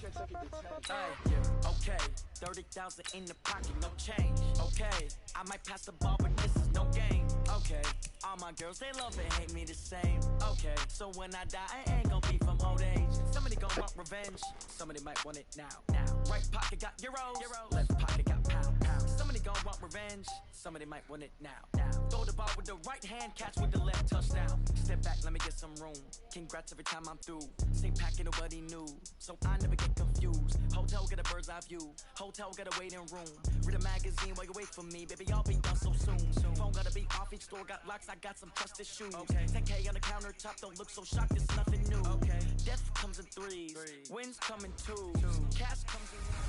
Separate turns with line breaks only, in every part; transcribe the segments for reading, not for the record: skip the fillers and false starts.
Okay, 30,000 in the pocket, no change. Okay, I might pass the ball, but this is no game. Okay, all my girls, they love and hate me the same. Okay, so when I die, I ain't gonna be from old age. Somebody gonna want revenge, somebody might want it now. Right pocket got euros, left pocket got pound. Somebody gonna want revenge, somebody might want it now. Throw the ball with the right hand, catch with the left, touchdown. Step back, let me get some room. Congrats every time I'm through. Same packet, nobody knew, so I never get confused. Hotel get a bird's eye view, hotel get a waiting room. Read a magazine while you wait for me, baby, I'll be done so soon. Phone gotta be off, each store got locks, I got some trusted shoes. 10K on the countertop, don't look so shocked, it's nothing new. Death comes in threes, wins come in twos, cash comes in one.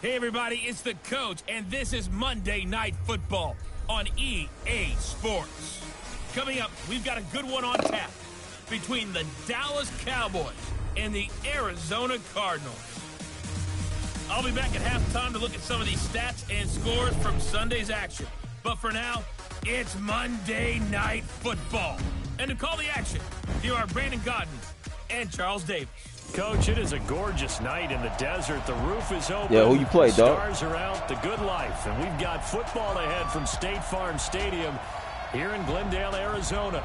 Hey everybody, it's the coach, and this is Monday Night Football on EA Sports. Coming up, we've got a good one on tap between the Dallas Cowboys and the Arizona Cardinals. I'll be back at halftime to look at some of these stats and scores from Sunday's action. But for now, it's Monday Night Football. And to call the action, here are Brandon Godden and Charles Davis.
Coach, it is a gorgeous night in the desert. The roof is open.
Yeah, who you play, dog?
Stars are out, the good life. And we've got football ahead from State Farm Stadium here in Glendale, Arizona.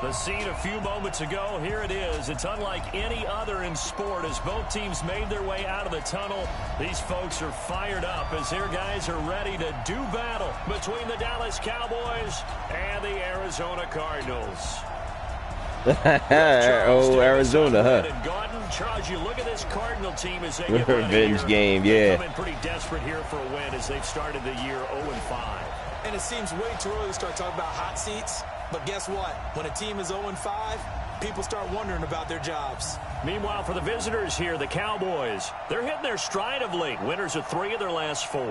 The scene a few moments ago, here it is. It's unlike any other in sport as both teams made their way out of the tunnel. These folks are fired up as their guys are ready to do battle between the Dallas Cowboys and the Arizona Cardinals.
Oh, Arizona, huh?
Charles, you look at this Cardinal team as they
get revenge game, yeah.
Coming pretty desperate here for a win as they've started the year 0-5.
And it seems way too early to start talking about hot seats. But guess what? When a team is 0-5, people start wondering about their jobs.
Meanwhile, for the visitors here, the Cowboys, they're hitting their stride of late. Winners of 3 of their last 4.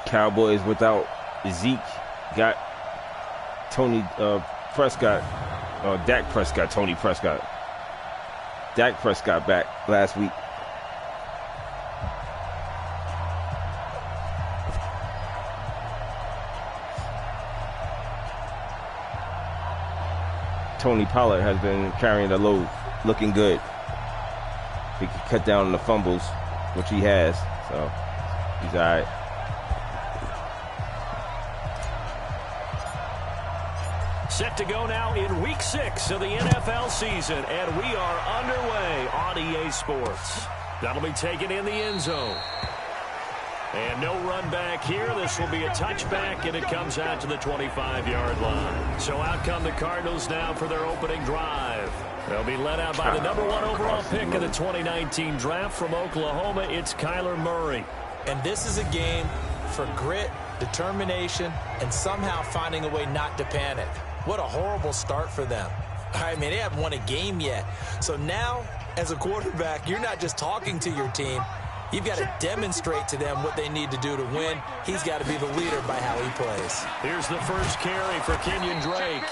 Cowboys without Zeke got Tony Prescott, Dak Prescott, Tony Prescott. Dak Prescott back last week. Tony Pollard has been carrying the load, looking good. He can cut down on the fumbles, which he has, so he's all right.
Set to go now in Week 6 of the NFL season, and we are underway on EA Sports. That'll be taken in the end zone. And no run back here. This will be a touchback, and it comes out to the 25-yard line. So out come the Cardinals now for their opening drive. They'll be led out by the number 1 overall pick of the 2019 draft from Oklahoma. It's Kyler Murray.
And this is a game for grit, determination, and somehow finding a way not to panic. What a horrible start for them. I mean, they haven't won a game yet. So now, as a quarterback, you're not just talking to your team. You've got to demonstrate to them what they need to do to win. He's got to be the leader by how he plays.
Here's the first carry for Kenyon Drake.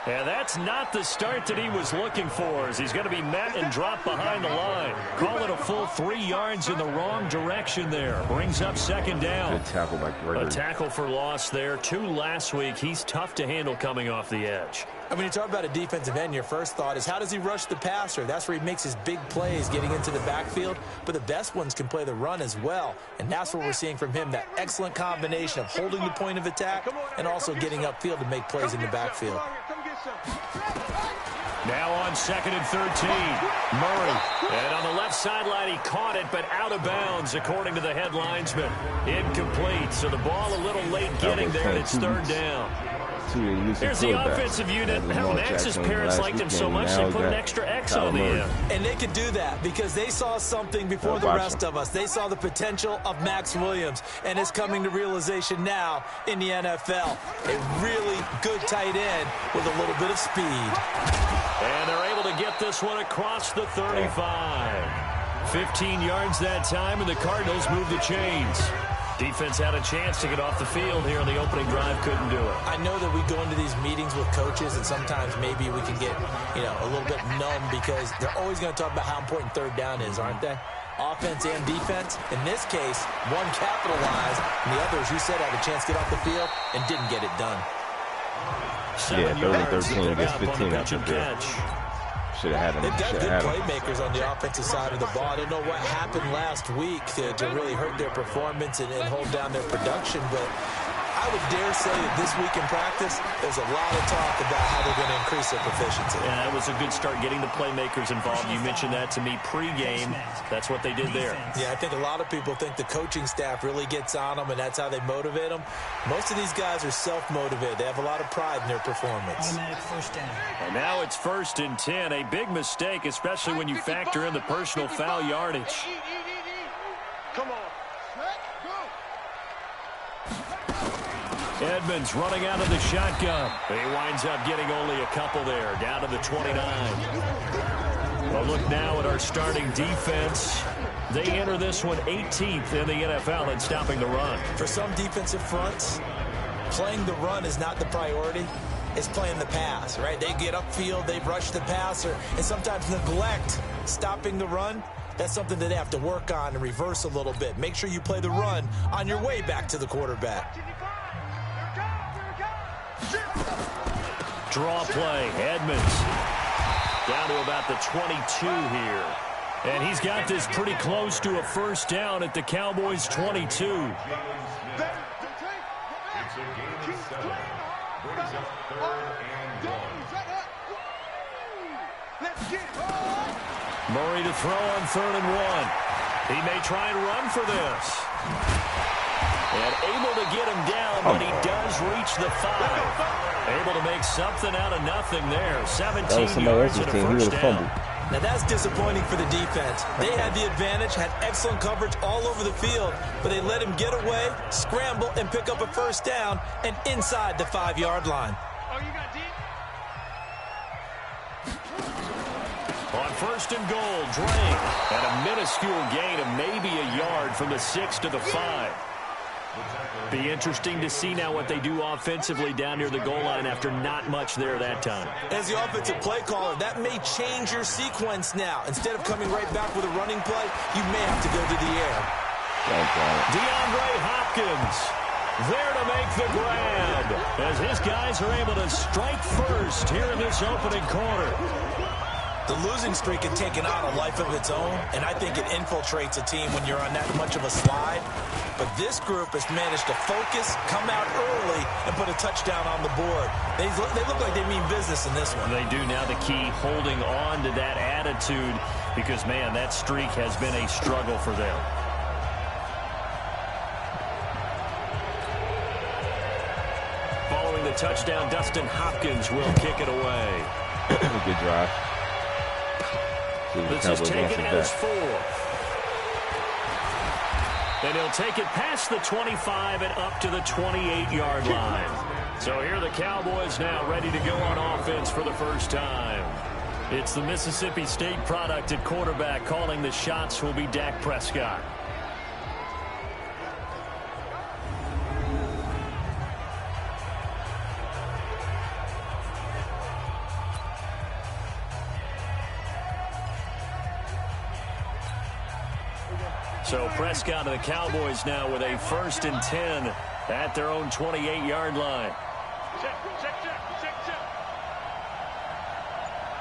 And that's not the start that he was looking for, as he's going to be met and dropped behind the line. Call it a full 3 yards in the wrong direction there. Brings up second down.
Good tackle by Gregory.
A tackle for loss there. 2 last week. He's tough to handle coming off the edge.
And when you talk about a defensive end, your first thought is, how does he rush the passer? That's where he makes his big plays, getting into the backfield. But the best ones can play the run as well. And that's what we're seeing from him, that excellent combination of holding the point of attack and also getting upfield to make plays in the backfield.
Now on 2nd and 13, Murray. And on the left sideline, he caught it, but out of bounds, according to the head linesman. Incomplete, so the ball a little late getting there, and it's 3rd down. Here's the offensive unit. Max's parents liked him so much they put an extra X on the end.
And they could do that because they saw something before the rest of us. They saw the potential of Max Williams, and it's coming to realization now in the NFL. A really good tight end with a little bit of speed.
And they're able to get this one across the 35. 15 yards that time, and the Cardinals move the chains. Defense had a chance to get off the field here on the opening drive, couldn't do it.
I know that we go into these meetings with coaches, and sometimes maybe we can get, a little bit numb because they're always going to talk about how important 3rd down is, aren't they? Offense and defense. In this case, one capitalized, and the other, as you said, had a chance to get off the field and didn't get it done.
7
Yeah,
yards
13 against
up on
15
the
out
pitch and
there.
catch.
Should have had him.
They've got
Should
good
have had him.
playmakers on the offensive side of the ball. I don't know what happened last week to really hurt their performance and hold down their production, but I would dare say that this week in practice, there's a lot of talk about how they're going to increase their proficiency.
Yeah, that was a good start getting the playmakers involved. You mentioned that to me pregame. That's what they did there.
Yeah, I think a lot of people think the coaching staff really gets on them, and that's how they motivate them. Most of these guys are self-motivated. They have a lot of pride in their performance.
Automatic first down.
And now it's 1st and 10. A big mistake, especially when you factor in the personal foul yardage.
Come on.
Edmonds running out of the shotgun. He winds up getting only a couple there, down to the 29. Well, look now at our starting defense. They enter this one 18th in the NFL in stopping the run.
For some defensive fronts, playing the run is not the priority. It's playing the pass, right? They get upfield, they rush the passer, and sometimes neglect stopping the run. That's something that they have to work on and reverse a little bit. Make sure you play the run on your way back to the quarterback.
Draw play, Edmonds. Down to about the 22 here. And he's got this pretty close to a first down at the Cowboys' 22.
It's a game of 7. Brings up 3rd and 1. Let's get it.
Murray to throw on 3rd and 1. He may try and run for this. And able to get him down, but he does reach the 5. Able to make something out of nothing there. 17 yards and a first down.
Now that's disappointing for the defense. They had the advantage, had excellent coverage all over the field, but they let him get away, scramble, and pick up a first down and inside the 5-yard line.
Oh, you got deep?
On 1st and goal, Drain. And a minuscule gain of maybe a yard from the 6 to the 5. Be interesting to see now what they do offensively down near the goal line after not much there that time.
As the offensive play caller, that may change your sequence now. Instead of coming right back with a running play, you may have to go to the air.
DeAndre Hopkins there to make the grab as his guys are able to strike first here in this opening quarter.
The losing streak had taken on a life of its own, and I think it infiltrates a team when you're on that much of a slide. But this group has managed to focus, come out early, and put a touchdown on the board. They look like they mean business in this one.
They do. Now the key, holding on to that attitude, because, man, that streak has been a struggle for them. Following the touchdown, Dustin Hopkins will kick it away.
Good drive.
This is taken as 4. And he'll take it past the 25 and up to the 28-yard line. So here are the Cowboys now ready to go on offense for the first time. It's the Mississippi State product at quarterback. Calling the shots will be Dak Prescott. So Prescott and the Cowboys now with a 1st and 10 at their own 28-yard line.
Check.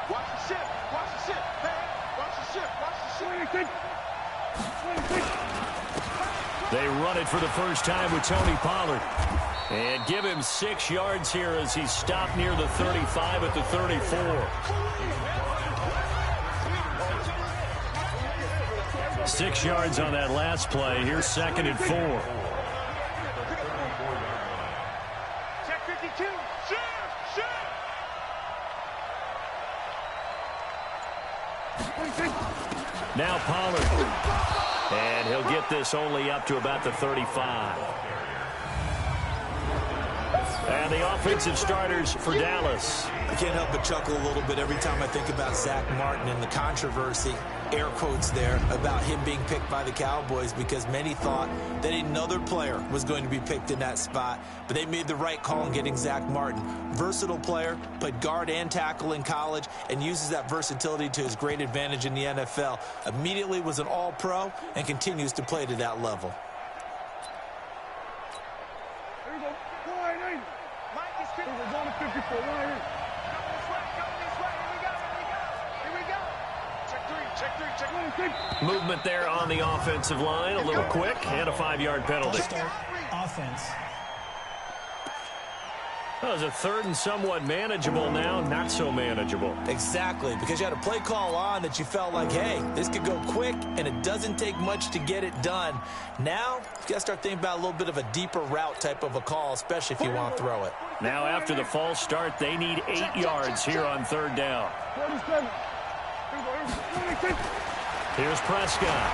Watch the ship. Hey, watch the ship.
They run it for the first time with Tony Pollard. And give him 6 yards here as he's stopped near the 35 at the 34. 6 yards on that last play. Here's 2nd and 4.
Check 52.
Now Pollard. And he'll get this only up to about the 35. And the offensive starters for Dallas.
I can't help but chuckle a little bit every time I think about Zach Martin and the controversy, air quotes there, about him being picked by the Cowboys, because many thought that another player was going to be picked in that spot, but they made the right call in getting Zach Martin. Versatile player, played guard and tackle in college, and uses that versatility to his great advantage in the NFL. Immediately was an all-pro and continues to play to that level.
Mike is
Movement there on the offensive line, a little quick, and a 5-yard penalty.
Offense.
Well, it's a third and somewhat manageable now, not so manageable.
Exactly, because you had a play call on that you felt like, hey, this could go quick, and it doesn't take much to get it done. Now, you got to start thinking about a little bit of a deeper route type of a call, especially if you want to throw it.
Now, after the false start, they need 8 yards here on third down. Here's Prescott.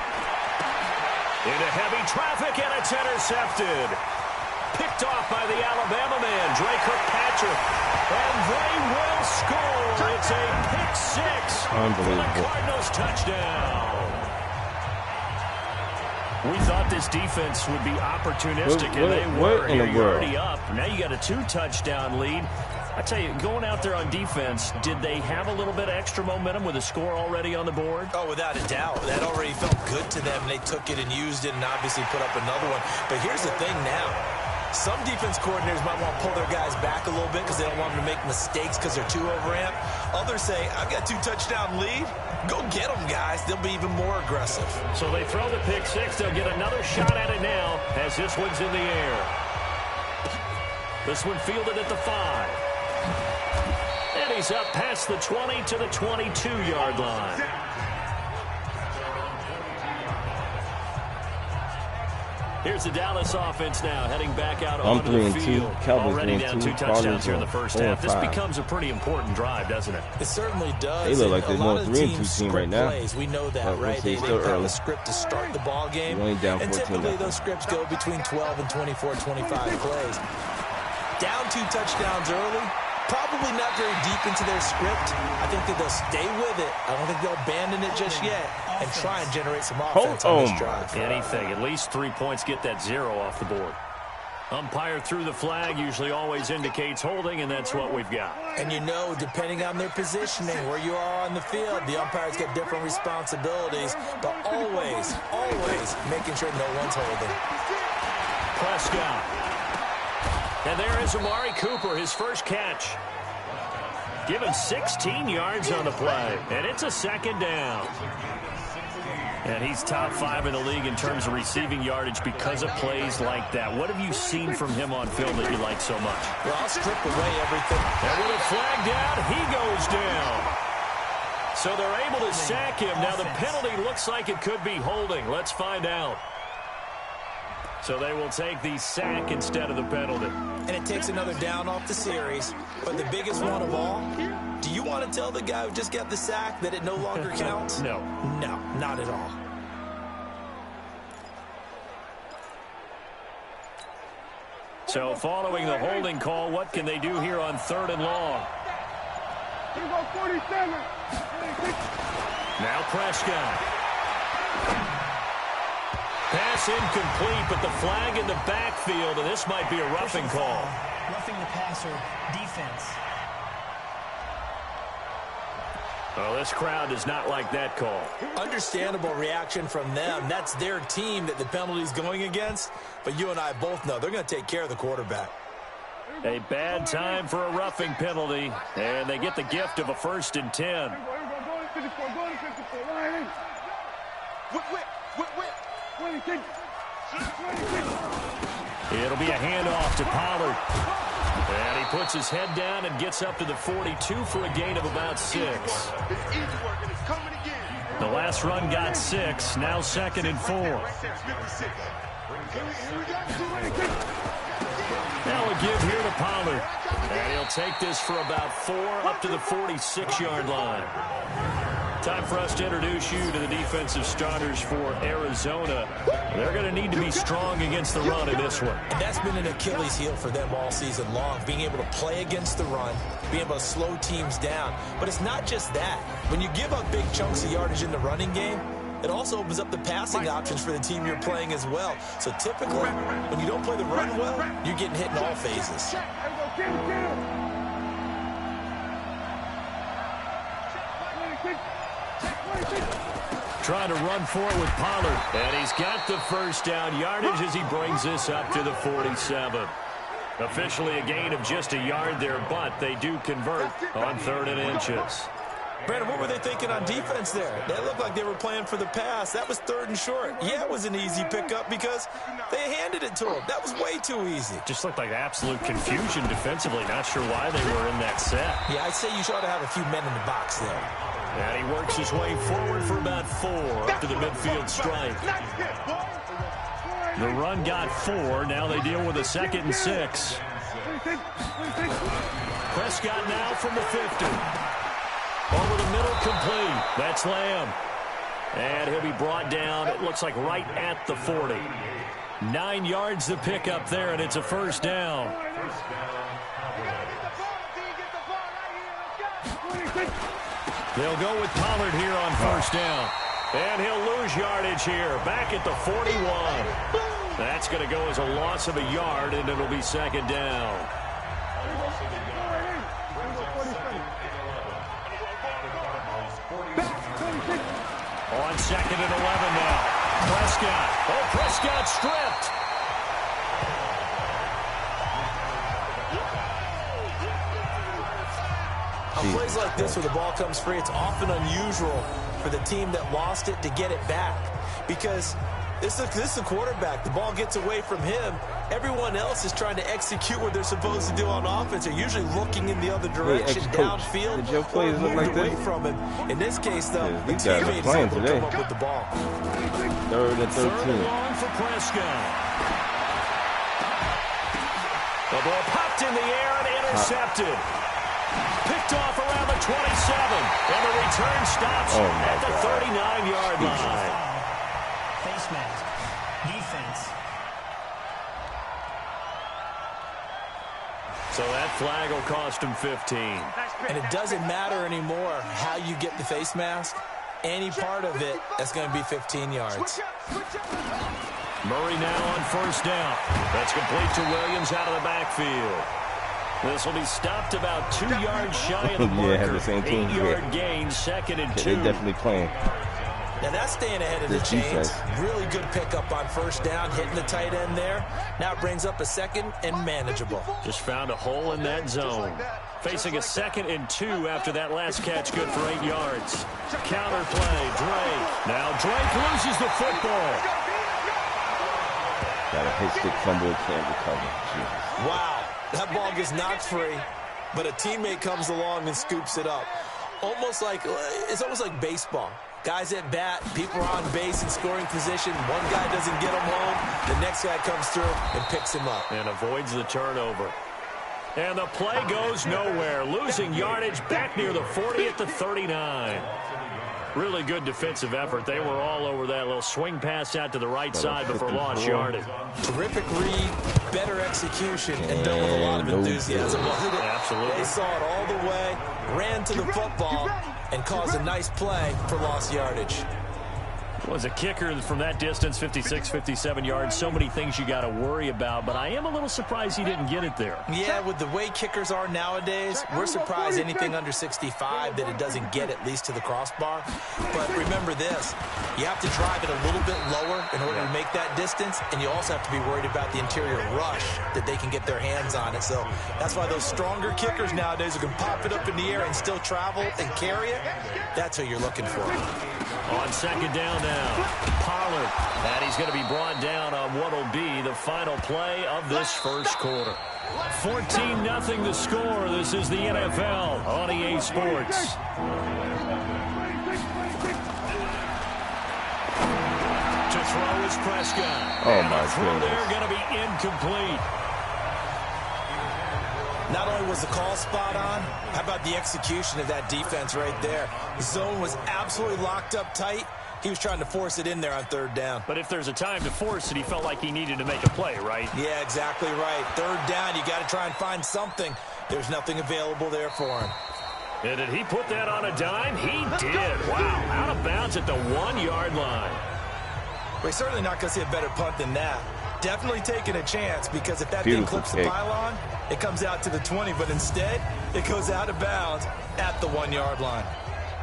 Into heavy traffic, and it's intercepted. Picked off by the Alabama man, Drake Kirkpatrick. And they will score. It's a pick six for the Cardinals touchdown. We thought this defense would be opportunistic, and they were. You're already up. Now you got a 2-touchdown lead. I tell you, going out there on defense, did they have a little bit of extra momentum with a score already on the board?
Oh, without a doubt. That already felt good to them. They took it and used it and obviously put up another one. But here's the thing now. Some defense coordinators might want to pull their guys back a little bit because they don't want them to make mistakes because they're too overamped. Others say, I've got 2-touchdown lead. Go get them, guys. They'll be even more aggressive.
So they throw the pick six. They'll get another shot at it now as this one's in the air. This one fielded at the 5. And he's up past the 20 to the 22-yard line. Here's the Dallas offense now, heading back out onto the field. Already down 2 touchdowns here in the first half. This becomes a pretty important drive, doesn't it?
It certainly does.
They look like they're more 3-2 team right now.
We know that, right? They have a script to start the ball game. And typically those scripts go between 12 and 24, 25 plays. Down 2 touchdowns early. Probably not very deep into their script. I think that they'll stay with it. I don't think they'll abandon it just yet and try and generate some offense on this drive.
Anything. At least 3 points, get that 0 off the board. Umpire threw the flag, usually always indicates holding, and that's what we've got.
And you know, depending on their positioning, where you are on the field, the umpires get different responsibilities, but always, always making sure no one's holding.
Prescott. And there is Amari Cooper, his first catch. Given 16 yards on the play, and it's a second down. And he's top 5 in the league in terms of receiving yardage because of plays like that. What have you seen from him on film that you like so much?
Well, I'll strip away everything.
And with a flag down, he goes down. So they're able to sack him. Now the penalty looks like it could be holding. Let's find out. So they will take the sack instead of the penalty.
And it takes another down off the series. But the biggest one of all, do you want to tell the guy who just got the sack that it no longer counts?
No.
No, not at all.
So following the holding call, what can they do here on 3rd and long? Now Prescott. Pass incomplete, but the flag in the backfield, and this might be a roughing call.
Roughing the passer, defense.
Well, this crowd does not like that call.
Understandable reaction from them. That's their team that the penalty's going against. But you and I both know they're going to take care of the quarterback.
A bad time for a roughing penalty, and they get the gift of a 1st and 10. It'll be a handoff to Pollard. And he puts his head down and gets up to the 42 for a gain of about 6. The last run got 6, now 2nd and 4. Now a give here to Pollard. And he'll take this for about 4 up to the 46-yard line. Time for us to introduce you to the defensive starters for Arizona. They're going to need to be strong against the run in this one.
And that's been an Achilles heel for them all season long, being able to play against the run, being able to slow teams down. But it's not just that. When you give up big chunks of yardage in the running game, it also opens up the passing options for the team you're playing as well. So typically, when you don't play the run well, you're getting hit in all phases.
Trying to run for it with Pollard. And he's got the 1st down yardage as he brings this up to the 47. Officially a gain of just a yard there, but they do convert on 3rd and inches.
Brandon, what were they thinking on defense there? They looked like they were playing for the pass. That was 3rd and short. Yeah, it was an easy pickup because they handed it to them. That was way too easy.
Just looked like absolute confusion defensively. Not sure why they were in that set.
Yeah, I'd say you ought to have a few men in the box there.
And he works his way forward for about 4 up to the midfield stripe. The run got 4. Now they deal with a 2nd and 6. Prescott now from the 50. Over the middle, complete. That's Lamb. And he'll be brought down, it looks like right at the 40. 9 yards to pick up there, and it's a 1st down. They'll go with Pollard here on 1st down. And he'll lose yardage here, back at the 41. That's going to go as a loss of a yard, and it'll be 2nd down. On 2nd and 11 now. Prescott. Oh, Prescott stripped.
On plays like this where the ball comes free, it's often unusual for the team that lost it to get it back. Because this is a quarterback. The ball gets away from him. Everyone else is trying to execute what they're supposed to do on offense. They're usually looking in the other direction, downfield,
did your plays look like
away
this?
from him. In this case, though,
Yeah,
the
these guys are
teammate is
playing
able to
today.
come up with the ball.
3rd and 13.
3rd and long for Prescott. The ball popped in the air and intercepted. Picked off around the 27. And the return stops at the 39-yard line.
Face mask. Defense.
So that flag will cost him 15.
And it doesn't matter anymore how you get the face mask. Any part of it, that's going to be 15 yards.
Murray now on 1st down. That's complete to Williams out of the backfield. This will be stopped about 2 yards shy of the marker.
Yeah, have the same team.
8-yard gain, 2nd and 2.
They're definitely playing.
Now that's staying ahead of the chains. Really good pickup on 1st down, hitting the tight end there. Now it brings up a 2nd and manageable.
Just found a hole in that zone. Facing a 2nd and 2 after that last catch, good for 8 yards. Counter play, Drake. Now Drake loses the football.
Got a hit stick fumble, can't recover. Jesus.
Wow, that ball gets knocked free, but a teammate comes along and scoops it up. It's almost like baseball. Guys at bat, people are on base in scoring position. One guy doesn't get him home. The next guy comes through and picks him up.
And avoids the turnover. And the play goes nowhere. Losing yardage back near the 40 at the 39. Really good defensive effort. They were all over that little swing pass out to the right side before lost yardage.
Terrific read, better execution, and done with a lot of enthusiasm.
Absolutely.
They saw it all the way, ran to the football, and caused a nice play for lost yardage.
Was a kicker from that distance, 56, 57 yards. So many things you got to worry about, but I am a little surprised he didn't get it there.
Yeah, with the way kickers are nowadays, we're surprised anything under 65 that it doesn't get at least to the crossbar. But remember this, you have to drive it a little bit lower in order to make that distance, and you also have to be worried about the interior rush that they can get their hands on it. So that's why those stronger kickers nowadays who can pop it up in the air and still travel and carry it, that's who you're looking for.
On 2nd down now, Pollard. And he's going to be brought down on what will be the final play of this first quarter. 14-0 the score. This is the NFL on EA Sports. To throw is Prescott.
Oh,
and
my
the throw
goodness.
there going to be incomplete.
Not only was the call spot on, how about the execution of that defense right there? The zone was absolutely locked up tight. He was trying to force it in there on 3rd down.
But if there's a time to force it, he felt like he needed to make a play, right?
Yeah, exactly right. 3rd down, you got to try and find something. There's nothing available there for him.
And did he put that on a dime? He did. Wow, out of bounds at the 1-yard line.
We're certainly not going to see a better punt than that. Definitely taking a chance, because if that thing clips the pylon, it comes out to the 20, but instead, it goes out of bounds at the 1-yard line.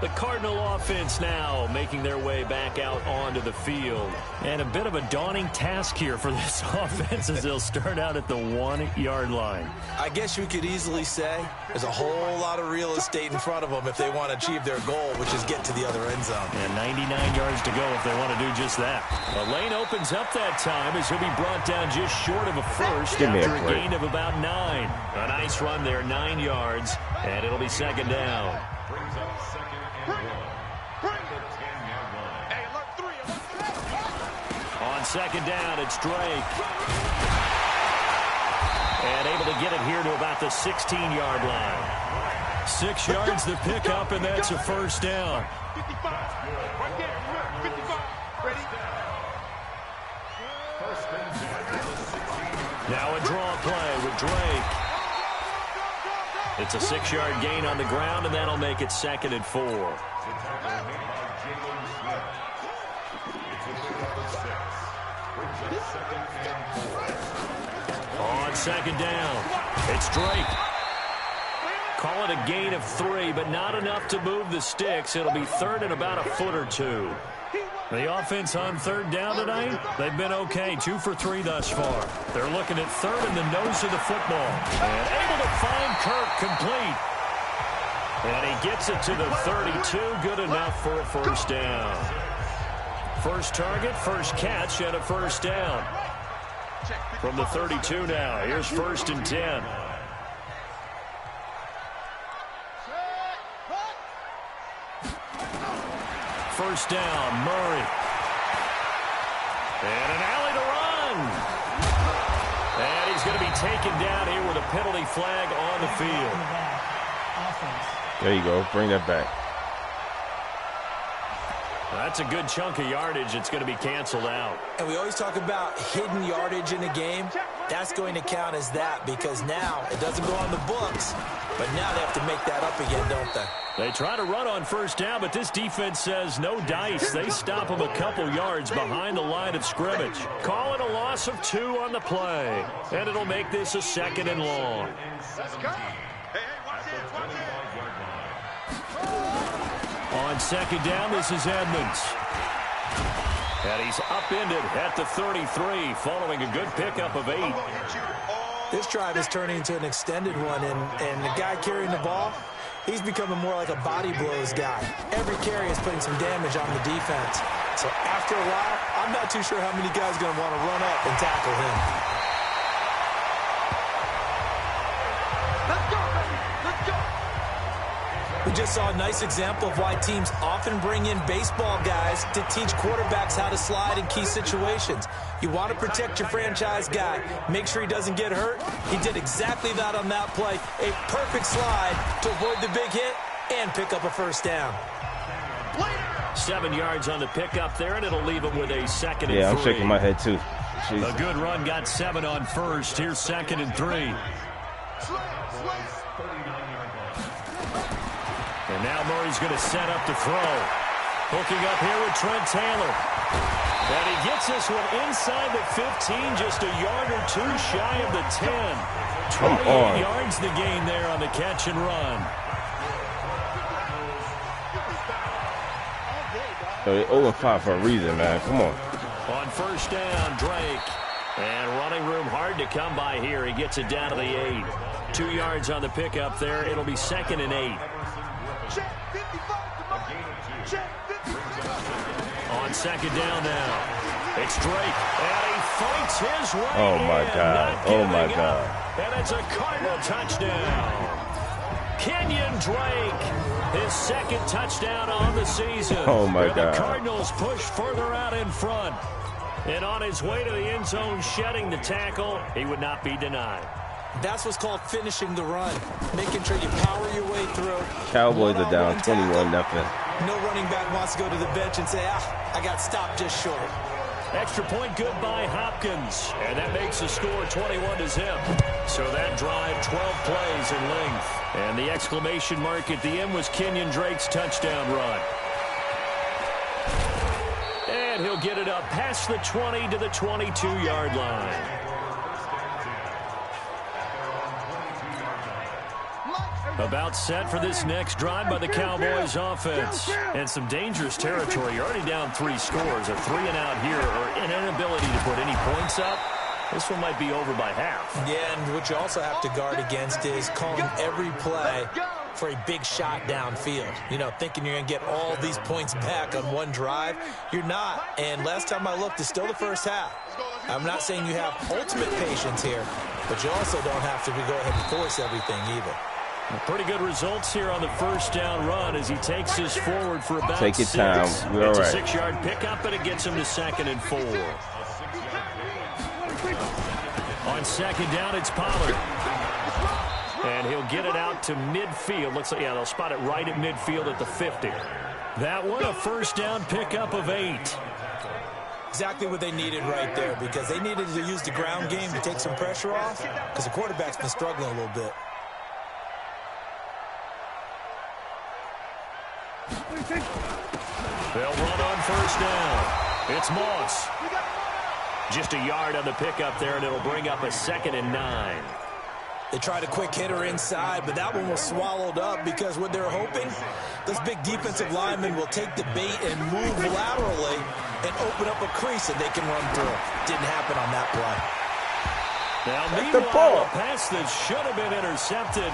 The Cardinal offense now making their way back out onto the field. And a bit of a daunting task here for this offense as they'll start out at the 1-yard line.
I guess you could easily say there's a whole lot of real estate in front of them if they want to achieve their goal, which is get to the other end zone.
And 99 yards to go if they want to do just that. The lane opens up that time as he'll be brought down just short of a first after a gain of about 9. A nice run there, 9 yards, and it'll be second down.
Brings up second and 1. From the 10-yard line.
Hey, alert 3.
On second down, it's Drake. And able to get it here to about the 16-yard line. 6 yards the pickup, and that's a first down.
55. Right there. 55. Ready?
First and 10.
Now a draw play with Drake. It's a 6-yard gain on the ground, and that'll make it second and 4. On second down, it's Drake. Call it a gain of 3, but not enough to move the sticks. It'll be third and about a foot or 2. The offense on third down tonight, they've been okay, 2 for 3 thus far. They're looking at third in the nose of the football. And able to find Kirk complete. And he gets it to the 32, good enough for a first down. First target, first catch, and a first down. From the 32 now, here's first and 10. First down, Murray. And an alley to run. And he's going to be taken down here with a penalty flag on the field.
There you go. Bring that back.
That's a good chunk of yardage. It's going to be canceled out.
And we always talk about hidden yardage in a game. That's going to count as that because now it doesn't go on the books, but now they have to make that up again, don't they?
They try to run on first down, but this defense says no dice. They stop them a couple yards behind the line of scrimmage. Call it a loss of 2 on the play, and it'll make this a second and long.
Let's go. Hey, watch this. Watch this.
On second down, this is Edmonds. And he's upended at the 33, following a good pickup of 8.
This drive is turning into an extended one, and the guy carrying the ball, he's becoming more like a body blows guy. Every carry is putting some damage on the defense. So after a while, I'm not too sure how many guys are going to want to run up and tackle him.
Let's go, baby. Let's go.
We just saw a nice example of why teams often bring in baseball guys to teach quarterbacks how to slide in key situations. You want to protect your franchise guy. Make sure he doesn't get hurt. He did exactly that on that play. A perfect slide to avoid the big hit and pick up a first down.
7 yards on the pickup there, and it'll leave him with a second and 3.
Yeah, I'm shaking my head too. Jeez.
A good run got 7 on first. Here's second and 3. And now Murray's going to set up to throw. Hooking up here with Trent Taylor. And he gets this one inside the 15, just a yard or 2 shy of the 10. 28 yards the gain there on the catch and run.
They're 0-5 for a reason, man. Come on.
On first down, Drake. And running room hard to come by here. He gets it down to the 8. 2 yards on the pickup there. It'll be second and 8. On second down now, it's Drake, and he fights his way.
Oh my God! Oh my God!
And it's a Cardinal touchdown. Kenyon Drake, his second touchdown on the season.
Oh my God!
The Cardinals push further out in front, and on his way to the end zone, shedding the tackle, he would not be denied.
That's what's called finishing the run, making sure you power your way through.
Cowboys are down 21-0.
No running back wants to go to the bench and say, I got stopped just short.
Extra point good by Hopkins, and that makes the score 21-0. So that drive, 12 plays in length. And the exclamation mark at the end was Kenyon Drake's touchdown run. And he'll get it up past the 20 to the 22-yard line. About set for this next drive by the Cowboys offense. And some dangerous territory. You're already down 3 scores. A 3-and-out here or an inability to put any points up. This one might be over by half.
Yeah, and what you also have to guard against is calling every play for a big shot downfield. You know, thinking you're going to get all these points back on one drive. You're not. And last time I looked, it's still the first half. I'm not saying you have ultimate patience here, but you also don't have to go ahead and force everything either.
Pretty good results here on the first down run as he takes us forward for about 6.
Take your time. We're all right.
It's a 6-yard pickup, and it gets him to 2nd and 4. On 2nd down, it's Pollard. And he'll get it out to midfield. Looks like, yeah, they'll spot it right at midfield at the 50. That one, a first down pickup of 8.
Exactly what they needed right there, because they needed to use the ground game to take some pressure off, because the quarterback's been struggling a little bit.
They'll run on first down. It's Moss. Just a yard on the pickup there, and it'll bring up a 2nd and 9.
They tried a quick hitter inside, but that one was swallowed up because what they're hoping, this big defensive lineman will take the bait and move laterally and open up a crease that they can run through. Didn't happen on that play.
Now, meanwhile, a pass that should have been intercepted,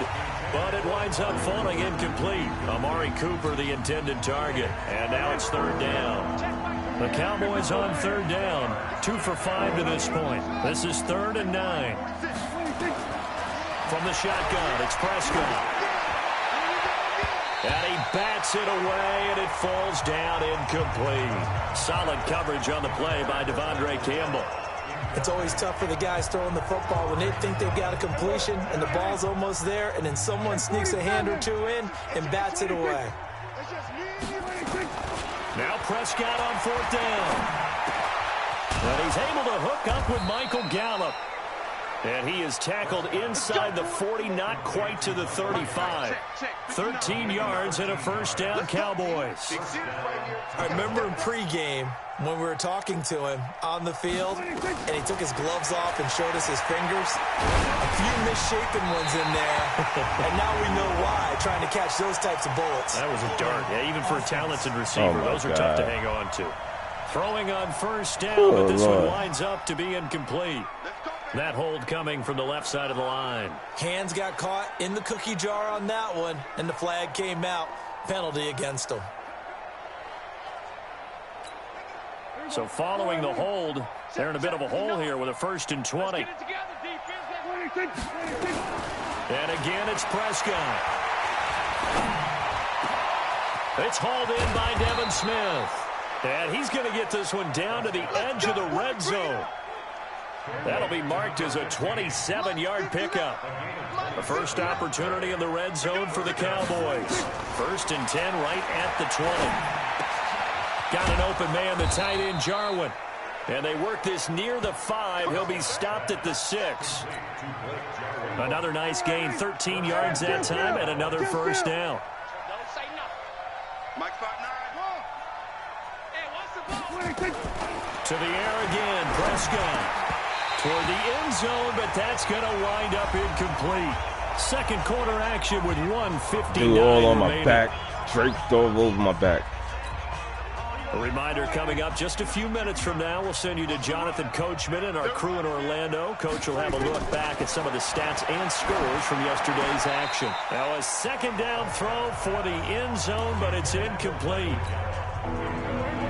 but it winds up falling incomplete. Amari Cooper, the intended target, and now it's 3rd down. The Cowboys on 3rd down, 2 for 5 to this point. This is 3rd and 9. From the shotgun, it's Prescott. And he bats it away, and it falls down incomplete. Solid coverage on the play by Devondre Campbell.
It's always tough for the guys throwing the football when they think they've got a completion and the ball's almost there, and then someone sneaks a hand or 2 in and bats it away.
Now Prescott on 4th down. And he's able to hook up with Michael Gallup. And he is tackled inside the 40, not quite to the 35. 13 yards and a first down, Cowboys.
I remember in pregame when we were talking to him on the field, and he took his gloves off and showed us his fingers. A few misshapen ones in there, and now we know why, trying to catch those types of bullets.
That was a dart. Yeah, even for a talented receiver, those are tough to hang on to. Throwing on first down, but this one winds up to be incomplete. That hold coming from the left side of the line.
Hands got caught in the cookie jar on that one, and the flag came out. Penalty against them.
So following the hold, they're in a bit of a hole here with a 1st and 20. And again, it's Prescott. It's hauled in by Devin Smith. And he's going to get this one down to the edge of the red zone. That'll be marked as a 27-yard pickup. The first opportunity in the red zone for the Cowboys. 1st and 10 right at the 20. Got an open man, the tight end, Jarwin. And they work this near the 5. He'll be stopped at the 6. Another nice gain, 13 yards that time, and another first down. To the air again, Prescott. Toward the end zone, but that's going to wind up incomplete. Second quarter action with 1:59
Dude, all on
remaining.
my back. Drake all over my back.
A reminder coming up just a few minutes from now. We'll send you to Jonathan Coachman and our crew in Orlando. Coach will have a look back at some of the stats and scores from yesterday's action. Now a 2nd down throw for the end zone, but it's incomplete.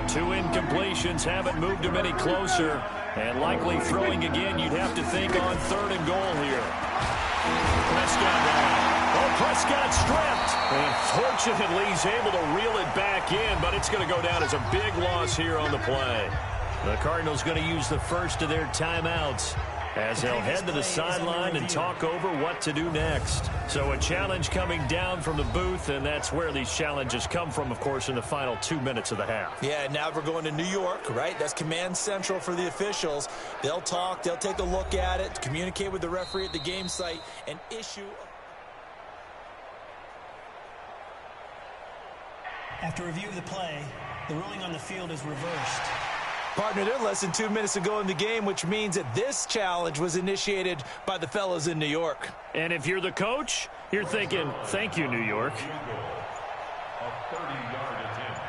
2 incompletions haven't moved him any closer. And likely throwing again, you'd have to think on 3rd and goal here. Prescott down. Oh, Prescott stripped. And fortunately, he's able to reel it back in, but it's going to go down as a big loss here on the play. The Cardinals going to use the first of their timeouts as they'll head to the sideline and talk over what to do next. So a challenge coming down from the booth, and that's where these challenges come from, of course, in the final 2 minutes of the half.
Yeah, now we're going to New York, right? That's command central for the officials. They'll talk, they'll take a look at it, communicate with the referee at the game site, and issue.
After review of the play, the ruling on the field is reversed.
Partner, they're less than 2 minutes to go in the game, which means that this challenge was initiated by the fellows in New York.
And if you're the coach, You're thinking, thank you, New York.
A 30-yard attempt.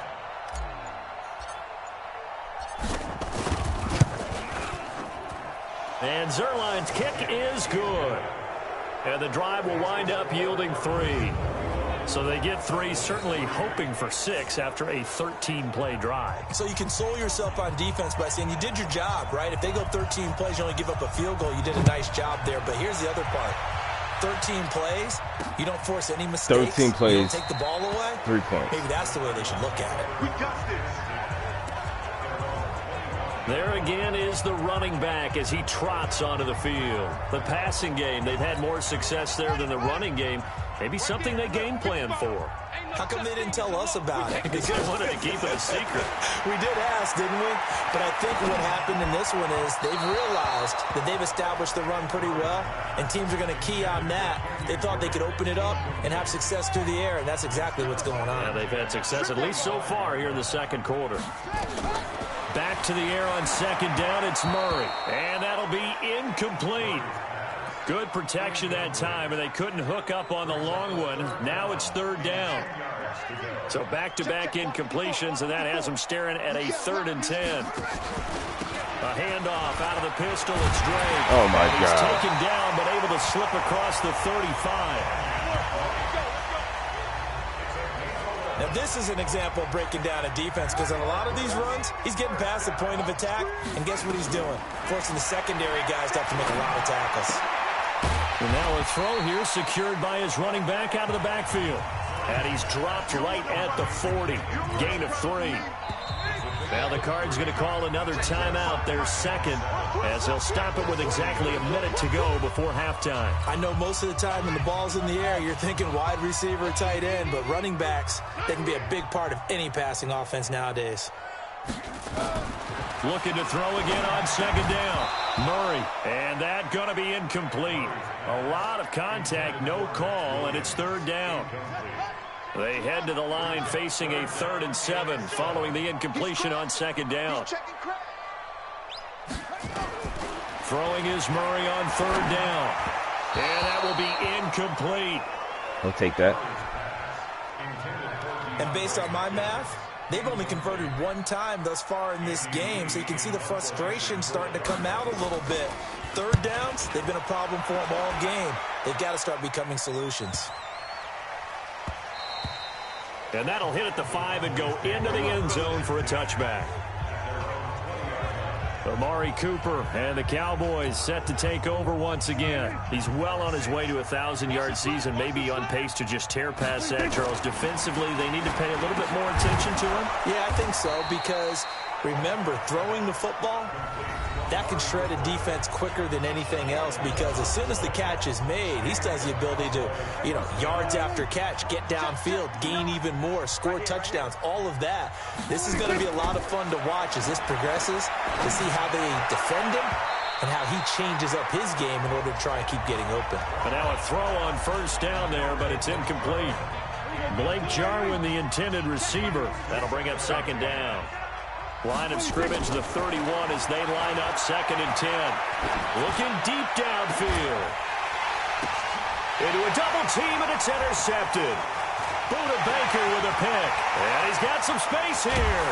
And Zerline's kick is good. And the drive will wind up yielding 3. So they get 3, certainly hoping for 6 after a 13-play drive.
So you console yourself on defense by saying you did your job, right? If they go 13 plays, you only give up a field goal, you did a nice job there. But here's the other part. 13 plays, you don't force any mistakes.
13 plays.
You don't take the ball away.
3 points.
Maybe that's the way they should look at it.
We got this.
There again is the running back as he trots onto the field. The passing game, they've had more success there than the running game. Maybe something they game plan for.
How come they didn't tell us about it?
Because they wanted to keep it a secret.
We did ask, didn't we? But I think what happened in this one is they've realized that they've established the run pretty well, and teams are going to key on that. They thought they could open it up and have success through the air, and that's exactly what's going on.
Yeah, they've had success, at least so far, here in the second quarter. Back to the air on second down, it's Murray. And that'll be incomplete. Good protection that time, and they couldn't hook up on the long one. Now it's third down. So back-to-back incompletions, and that has them staring at a 3rd and 10. A handoff out of the pistol. It's Drake.
Oh, my God.
He's taken down, but able to slip across the 35.
Now, this is an example of breaking down a defense, because on a lot of these runs, he's getting past the point of attack, and guess what he's doing? Forcing the secondary guys to have to make a lot of tackles.
And now a throw here secured by his running back out of the backfield. And he's dropped right at the 40. Gain of 3. Now the Cards going to call another timeout, their second, as they'll stop it with exactly a minute to go before halftime.
I know most of the time when the ball's in the air, you're thinking wide receiver, tight end, but running backs, they can be a big part of any passing offense nowadays.
Looking to throw again on second down. Murray, and that going to be incomplete. A lot of contact, no call, and it's third down. They head to the line facing a 3rd and 7 following the incompletion on second down. Throwing is Murray on third down. And that will be incomplete.
He'll take that.
And based on my math, they've only converted 1 time thus far in this game, so you can see the frustration starting to come out a little bit. Third downs, they've been a problem for them all game. They've got to start becoming solutions.
And that'll hit at the 5 and go into the end zone for a touchback. Amari Cooper and the Cowboys set to take over once again. He's well on his way to a 1,000-yard season, maybe on pace to just tear past that, Charles. Defensively, they need to pay a little bit more attention to him?
Yeah, I think so, because remember, throwing the football, that can shred a defense quicker than anything else, because as soon as the catch is made, he still has the ability to, yards after catch, get downfield, gain even more, score touchdowns, all of that. This is going to be a lot of fun to watch as this progresses, to see how they defend him and how he changes up his game in order to try and keep getting open.
And now a throw on first down there, but it's incomplete. Blake Jarwin, the intended receiver. That'll bring up second down. Line of scrimmage, the 31, as they line up, 2nd and 10. Looking deep downfield. Into a double team, and it's intercepted. Buda Baker with a pick. And he's got some space here.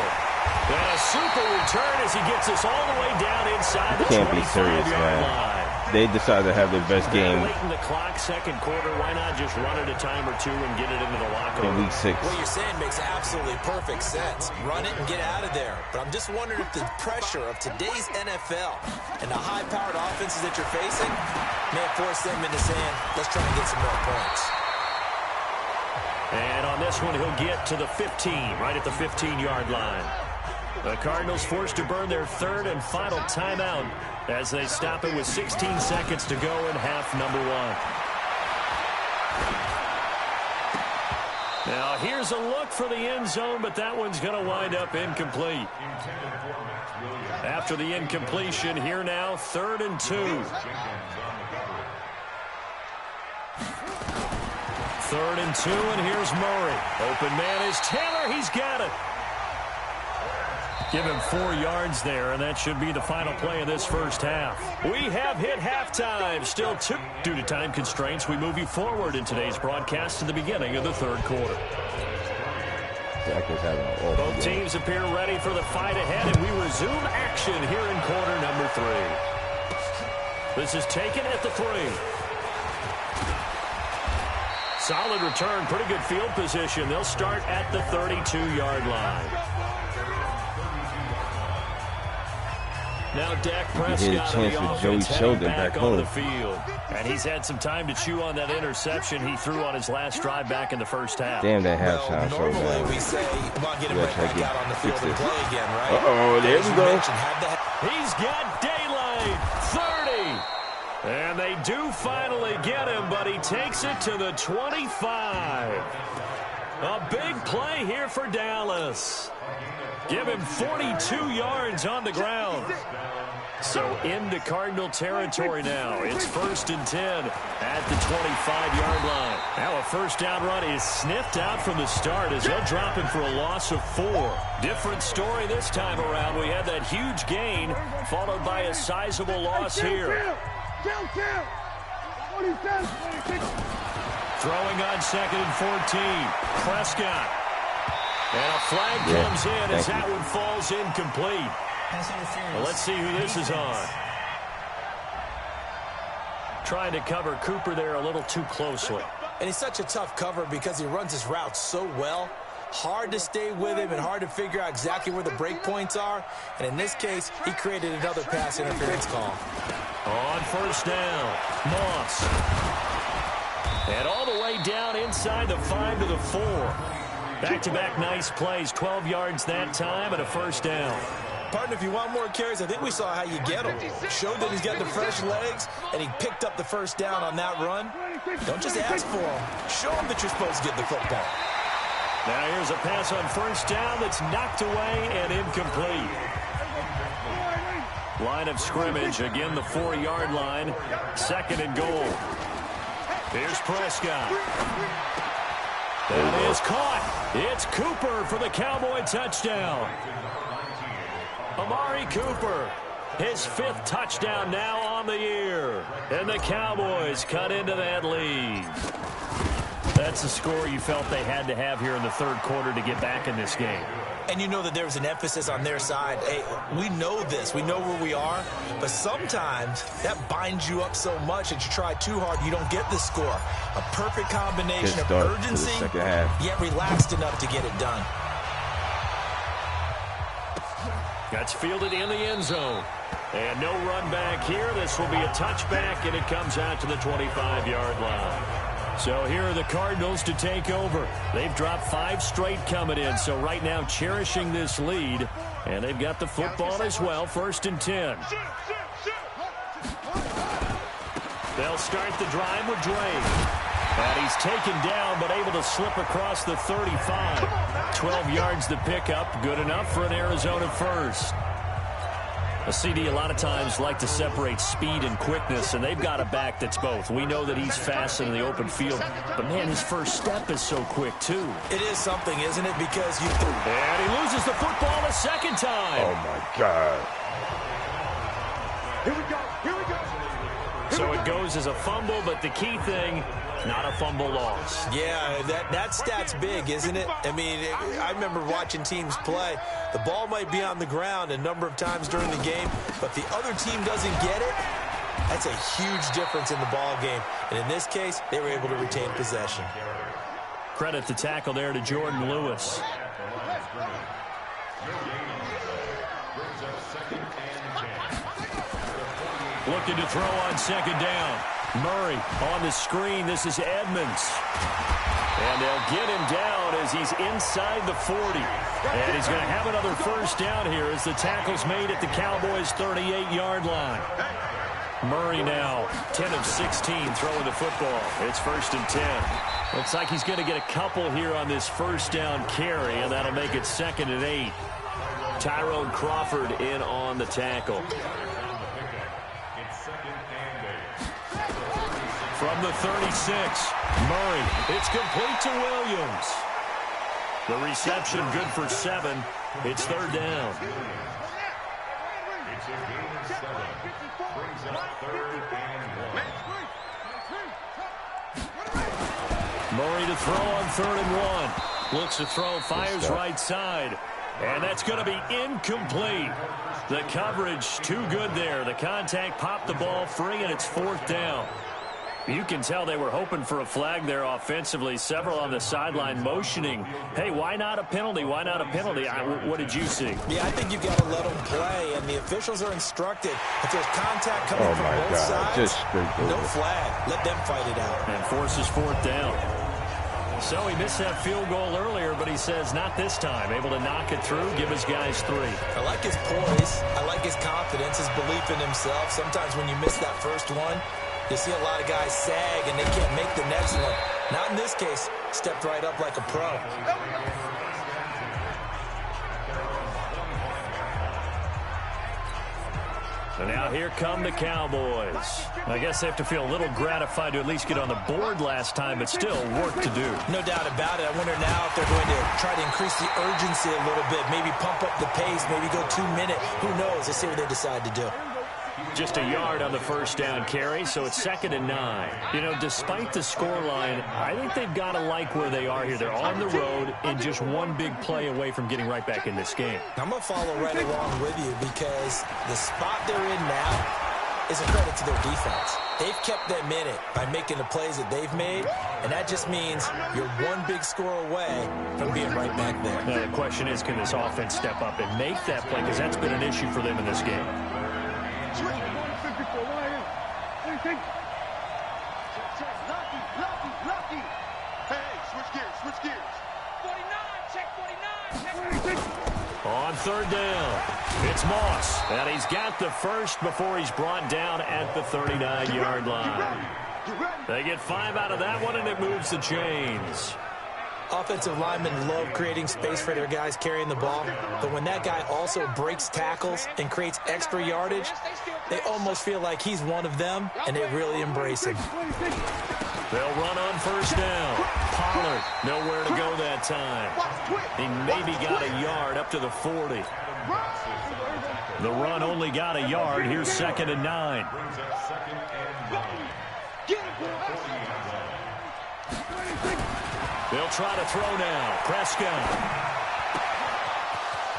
And a super return as he gets us all the way down inside the 25-yard line.
They decided to have their best game.
Late in the clock, second quarter, why not just run it a time or 2 and get it into the locker room?
In week 6.
What you're saying makes absolutely perfect sense. Run it and get out of there. But I'm just wondering if the pressure of today's NFL and the high-powered offenses that you're facing may have forced them into saying, let's try and get some more points.
And on this one, he'll get to the 15, right at the 15-yard line. The Cardinals forced to burn their 3rd and final timeout as they stop it with 16 seconds to go in half number 1. Now, here's a look for the end zone, but that one's going to wind up incomplete. After the incompletion, here now, 3rd and 2. 3rd and 2, and here's Murray. Open man is Taylor. He's got it. Give him 4 yards there, and that should be the final play of this first half. We have hit halftime. Still 2. Due to time constraints, we move you forward in today's broadcast to the beginning of the third quarter. Both teams appear ready for the fight ahead, and we resume action here in quarter number 3. This is taken at the 3. Solid return, pretty good field position. They'll start at the 32-yard line. Now Dak Prescott on the offense heading back on the field. And he's had some time to chew on that interception he threw on his last drive back in the first half.
Damn, that halftime show, man.
Normally we say, come on, get him right back out on the field and play again, right?
Uh-oh, there we go.
He's got daylight, 30. And they do finally get him, but he takes it to the 25. A big play here for Dallas. Give him 42 yards on the ground. So into Cardinal territory now. It's 1st and 10 at the 25-yard line. Now a first down run is sniffed out from the start as they'll drop him for a loss of 4. Different story this time around. We had that huge gain followed by a sizable loss here. Throwing on 2nd and 14. Prescott. And a flag comes in as that one falls incomplete. Well, let's see who this is on. Trying to cover Cooper there a little too closely.
And he's such a tough cover because he runs his route so well. Hard to stay with him and hard to figure out exactly where the break points are. And in this case, he created another pass interference call.
On first down, Moss. And all the way down inside the 5 to the 4. Back-to-back nice plays, 12 yards that time and a first down.
Partner, if you want more carries, I think we saw how you get him. Showed that he's got the fresh legs, and he picked up the first down on that run. Don't just ask for him. Show him that you're supposed to get the football.
Now here's a pass on first down that's knocked away and incomplete. Line of scrimmage, again the 4-yard line. 2nd and goal. Here's Prescott. That is caught. It's Cooper for the Cowboy touchdown. Amari Cooper, his 5th touchdown now on the year. And the Cowboys cut into that lead. That's the score you felt they had to have here in the third quarter to get back in this game.
And you know that there was an emphasis on their side. Hey, we know this. We know where we are. But sometimes that binds you up so much that you try too hard, you don't get the score. A perfect combination of urgency, yet relaxed enough to get it done.
That's fielded in the end zone. And no run back here. This will be a touchback, and it comes out to the 25-yard line. So here are the Cardinals to take over. They've dropped 5 straight coming in, so right now cherishing this lead. And they've got the football as well, 1st and 10. They'll start the drive with Drake. And he's taken down, but able to slip across the 35. 12 yards to pick up, good enough for an Arizona first. A CD a lot of times like to separate speed and quickness, and they've got a back that's both. We know that he's fast in the open field, but man, his first step is so quick too.
It is something, isn't it? Because you...
And he loses the football a second time.
Oh my God.
Here we go. Here we go.
So it goes as a fumble, but the key thing, not a fumble loss.
Yeah, that stat's big, isn't it? I mean, I remember watching teams play. The ball might be on the ground a number of times during the game, but the other team doesn't get it. That's a huge difference in the ball game. And in this case, they were able to retain possession.
Credit the tackle there to Jordan Lewis. Looking to throw on 2nd down. Murray on the screen. This is Edmonds. And they'll get him down as he's inside the 40. And he's going to have another first down here as the tackle's made at the Cowboys' 38-yard line. Murray now 10 of 16 throwing the football. It's 1st and 10. Looks like he's going to get a couple here on this first down carry, and that'll make it 2nd and 8. Tyrone Crawford in on the tackle. From the 36, Murray. It's complete to Williams. The reception good for 7, It's third down.
It's a gain of 7. Brings up 3rd and 1.
Murray to throw on 3rd and 1. Looks to throw, fires right side. And that's going to be incomplete. The coverage too good there. The contact popped the ball free, and it's 4th down. You can tell they were hoping for a flag there offensively. Several on the sideline motioning, hey, why not a penalty? Why not a penalty? What did you see?
Yeah, I think you've got to let them play, and the officials are instructed. If there's contact coming from both sides, no flag. Let them fight it out.
And forces 4th down. So he missed that field goal earlier, but he says not this time. Able to knock it through, give his guys 3.
I like his poise. I like his confidence, his belief in himself. Sometimes when you miss that first one, you see a lot of guys sag and they can't make the next one. Not in this case. Stepped right up like a pro.
So now here come the Cowboys. I guess they have to feel a little gratified to at least get on the board last time, but still work to do.
No doubt about it. I wonder now if they're going to try to increase the urgency a little bit, maybe pump up the pace, maybe go 2 minute. Who knows? Let's see what they decide to do.
Just a yard on the first down carry, so it's 2nd and 9. You know, despite the scoreline, I think they've got to like where they are here. They're on the road and just one big play away from getting right back in this game.
I'm going to follow right along with you because the spot they're in now is a credit to their defense. They've kept them in it by making the plays that they've made, and that just means you're one big score away from being right back there.
Now, the question is, can this offense step up and make that play? Because that's been an issue for them in this game. On 3rd down, it's Moss, and he's got the first before he's brought down at the 39-yard line. They get 5 out of that one, and it moves the chains.
Offensive linemen love creating space for their guys carrying the ball, but when that guy also breaks tackles and creates extra yardage, they almost feel like he's one of them, and they really embrace him.
They'll run on 1st down. Pollard, nowhere to go that time. He maybe got a yard up to the 40. The run only got a yard. Here's 2nd and 9. They'll try to throw now. Prescott.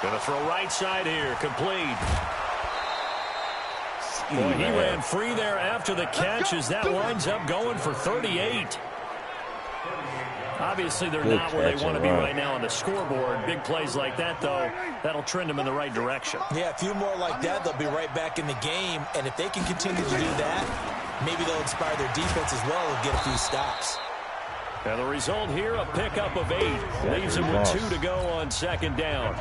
Going to throw right side here. Complete. Boy, he ran free there after the catch as that winds up going for 38. Obviously, they're not where they want to be right now on the scoreboard. Big plays like that, though, that'll trend them in the right direction.
Yeah, a few more like that, they'll be right back in the game. And if they can continue to do that, maybe they'll inspire their defense as well and get a few stops.
And the result here, a pickup of 8. Leaves them with 2 to go on 2nd down.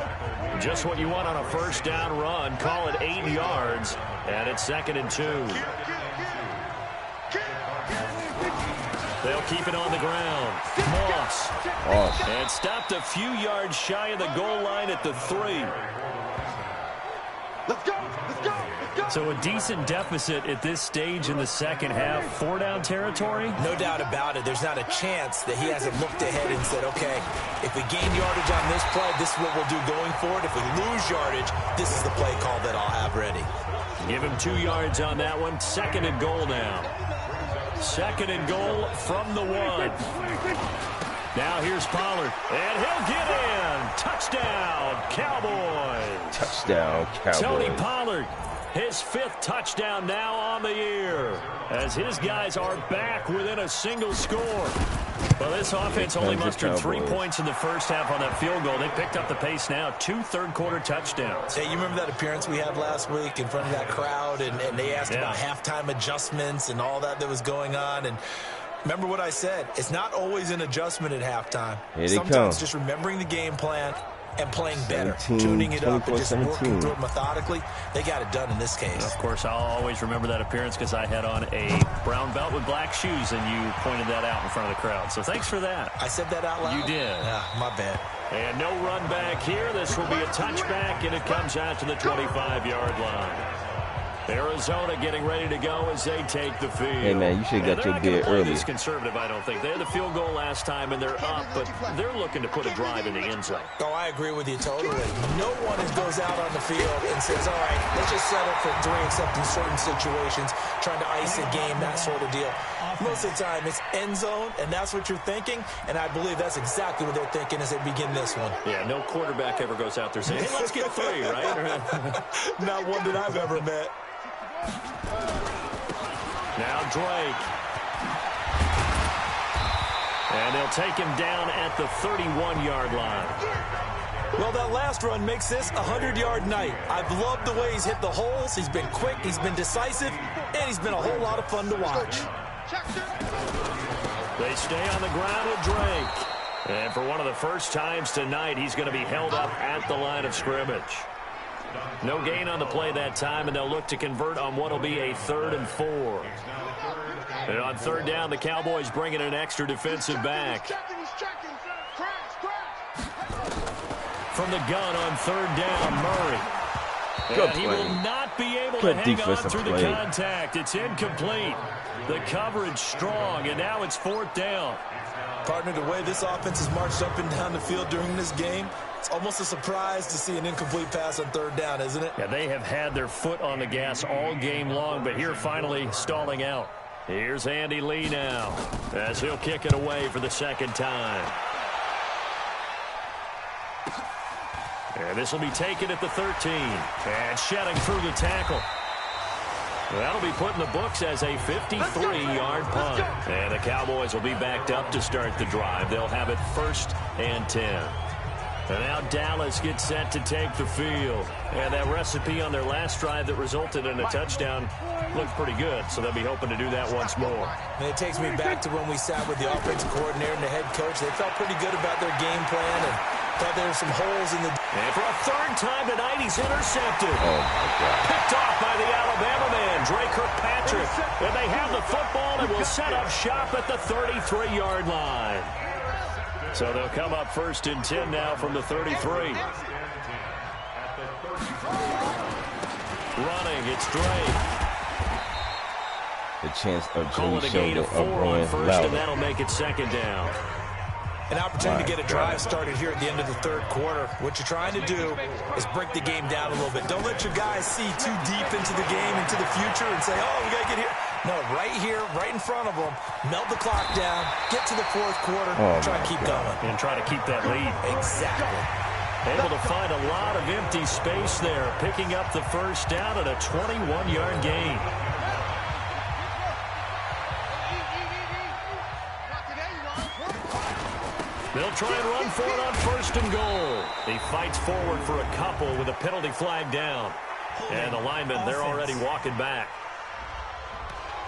Just what you want on a 1st down run. Call it 8 yards. And it's 2nd and 2. They'll keep it on the ground. Moss. And stopped a few yards shy of the goal line at the 3.
Let's go! Let's go!
So a decent deficit at this stage in the second half. 4-down territory?
No doubt about it. There's not a chance that he hasn't looked ahead and said, okay, if we gain yardage on this play, this is what we'll do going forward. If we lose yardage, this is the play call that I'll have ready.
Give him 2 yards on that one. 2nd and goal now. 2nd and goal from the 1. Now here's Pollard, and he'll get in. Touchdown, Cowboys.
Touchdown, Cowboys.
Tony Pollard, his 5th touchdown now on the year, as his guys are back within a single score. Well, this offense only mustered 3 points in the first half on that field goal. They picked up the pace now. 2 third-quarter touchdowns.
Hey, you remember that appearance we had last week in front of that crowd, and they asked about halftime adjustments and all that was going on, and remember what I said. It's not always an adjustment at halftime. Sometimes just remembering the game plan and playing better, tuning it up and just working through it methodically. They got it done in this case.
Of course, I'll always remember that appearance because I had on a brown belt with black shoes, and you pointed that out in front of the crowd. So thanks for that.
I said that out loud?
You did.
Yeah, my bad.
And no run back here. This will be a touchback, and it comes out to the 25-yard line. Arizona getting ready to go as they take the field.
Hey, man, you should have got your beer earlier.
This conservative, I don't think. They had the field goal last time, and they're up, but they're looking to put a drive in the end zone.
Oh, I agree with you totally. No one goes out on the field and says, all right, let's just settle for 3, except in certain situations, trying to ice a game, that sort of deal. Most of the time, it's end zone, and that's what you're thinking, and I believe that's exactly what they're thinking as they begin this one.
Yeah, no quarterback ever goes out there saying, hey, let's get 3, right?
Not one that I've ever met.
Now Drake. And they'll take him down at the 31-yard line.
Well, that last run makes this a 100-yard night. I've loved the way he's hit the holes. He's been quick, he's been decisive, and he's been a whole lot of fun to watch.
They stay on the ground with Drake. And for one of the first times tonight, he's going to be held up at the line of scrimmage. No gain on the play that time, and they'll look to convert on what will be a 3rd and 4. And on 3rd down, the Cowboys bring in an extra defensive back. From the gun on 3rd down, Murray. And he will not be able to hang on through the contact. It's incomplete. The coverage strong, and now it's 4th down.
Partner, the way this offense has marched up and down the field during this game, it's almost a surprise to see an incomplete pass on 3rd down, isn't it?
Yeah, they have had their foot on the gas all game long, but here finally stalling out. Here's Andy Lee now as he'll kick it away for the 2nd time. And this will be taken at the 13. And shedding through the tackle. That'll be put in the books as a 53-yard punt. And the Cowboys will be backed up to start the drive. They'll have it 1st and 10. And now Dallas gets set to take the field. And that recipe on their last drive that resulted in a touchdown looked pretty good, so they'll be hoping to do that once more.
And it takes me back to when we sat with the offensive coordinator and the head coach. They felt pretty good about their game plan and thought there were some holes in the...
And for a 3rd time tonight, he's intercepted.
Oh, my God.
Picked off by the Alabama man, Drake Kirkpatrick. And they have the football and will set up shop at the 33-yard line. So they'll come up 1st and 10 now from the 33. Running, it's Drake.
The chance of
calling a gain of 4 on 1st, and that'll make it 2nd down.
An opportunity to get a drive started here at the end of the 3rd quarter. What you're trying to do is break the game down a little bit. Don't let your guys see too deep into the game, into the future, and say, oh, we got to get here. No, right here, right in front of them, melt the clock down, get to the 4th quarter, try and keep going.
And try to keep that lead.
Exactly.
Able to find a lot of empty space there, picking up the 1st down at a 21-yard gain. They'll try and run for it on 1st and goal. He fights forward for a couple with a penalty flag down. And the linemen, they're already walking back.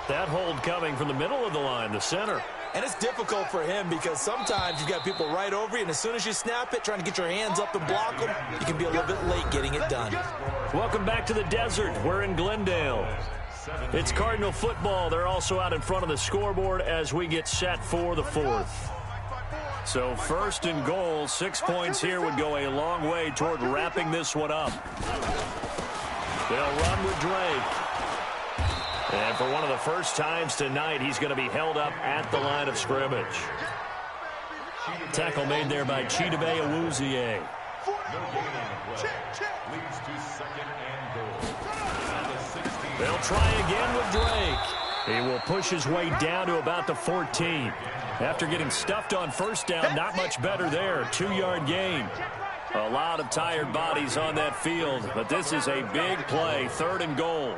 That hold coming from the middle of the line, the center.
And it's difficult for him because sometimes you've got people right over you, and as soon as you snap it, trying to get your hands up and block them, you can be a little bit late getting it done.
Welcome back to the desert. We're in Glendale. It's Cardinal football. They're also out in front of the scoreboard as we get set for the 4th. So 1st and goal, 6 points here would go a long way toward wrapping this one up. They'll run with Drake. And for one of the first times tonight, he's going to be held up at the line of scrimmage. Tackle made there by Chidobe Awuzie. They'll try again with Drake. He will push his way down to about the 14. After getting stuffed on 1st down, not much better there. 2-yard gain. A lot of tired bodies on that field, but this is a big play. 3rd and goal.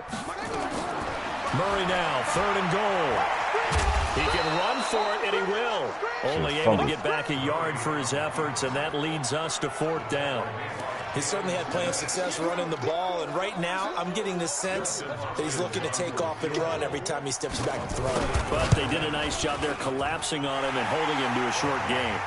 Murray now, 3rd and goal. He can run for it, and he will. Only able to get back a yard for his efforts, and that leads us to 4th down.
He's certainly had plenty of success running the ball, and right now I'm getting the sense that he's looking to take off and run every time he steps back and throw.
But they did a nice job there collapsing on him and holding him to a short gain.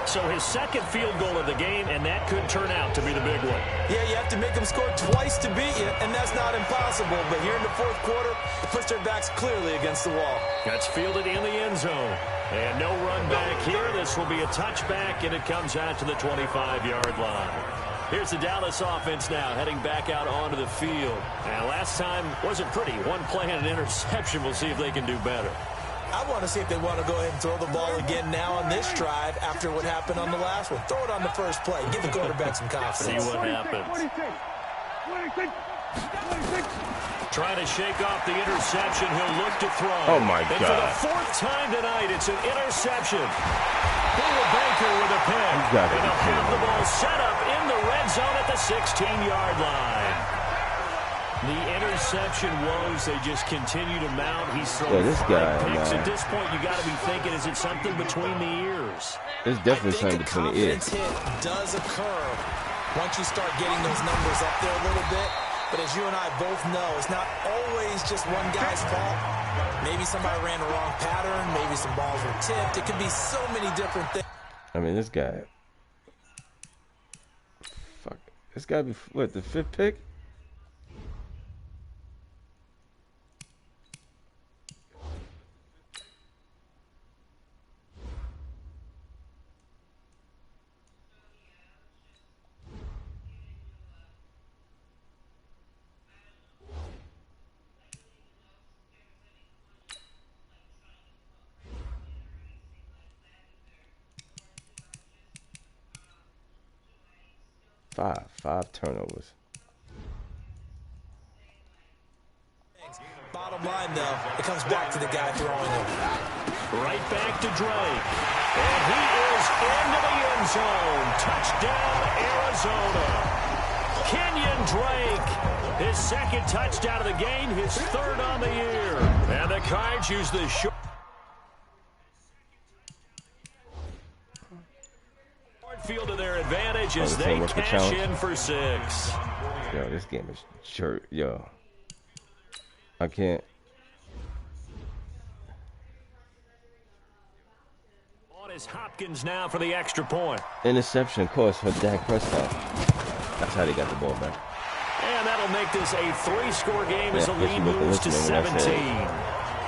So his 2nd field goal of the game, and that could turn out to be the big one.
Yeah, you have to make them score twice to beat you, and that's not impossible. But here in the 4th quarter, it puts their backs clearly against the wall.
That's fielded in the end zone. And no run back here. This will be a touchback, and it comes out to the 25-yard line. Here's the Dallas offense now heading back out onto the field. And last time wasn't pretty. One play and an interception. We'll see if they can do better.
I want to see if they want to go ahead and throw the ball again now on this drive after what happened on the last one. Throw it on the first play. Give the quarterback some confidence.
See what happens.
26.
Trying to shake off the interception. He'll look to throw.
Oh, my
And
God.
for the fourth time tonight, it's an interception. Bula Baker with a pick.
You gotta
And
be
they'll
kidding
have
me.
the ball set up in the red zone at the 16-yard line. The interception woes, they just continue to mount. He's throwing
this
5
guy,
picks.
man.
At this point, you got to be thinking, is it something between the ears?
There's definitely something between the ears.
I think a confidence hit does occur once you start getting those numbers up there a little bit. But as you and I both know, it's not always just one guy's fault. Maybe somebody ran the wrong pattern. Maybe some balls were tipped. It could be so many different things.
I mean, this guy. Fuck. This guy be, what, the 5th pick? Five turnovers.
Bottom line, though, it comes back to the guy throwing them.
Right back to Drake. And he is into the end zone. Touchdown, Arizona. Kenyon Drake, his second touchdown of the game, his third on the year. And the Cards use the short field to their advantage as they cash in for 6.
Yo, this game is shirt. Yo. I can't.
On is Hopkins now for the extra point.
Interception course for Dak Prescott. That's how they got the ball back.
And that'll make this a 3-score game as the
Yeah,
lead moves to 17.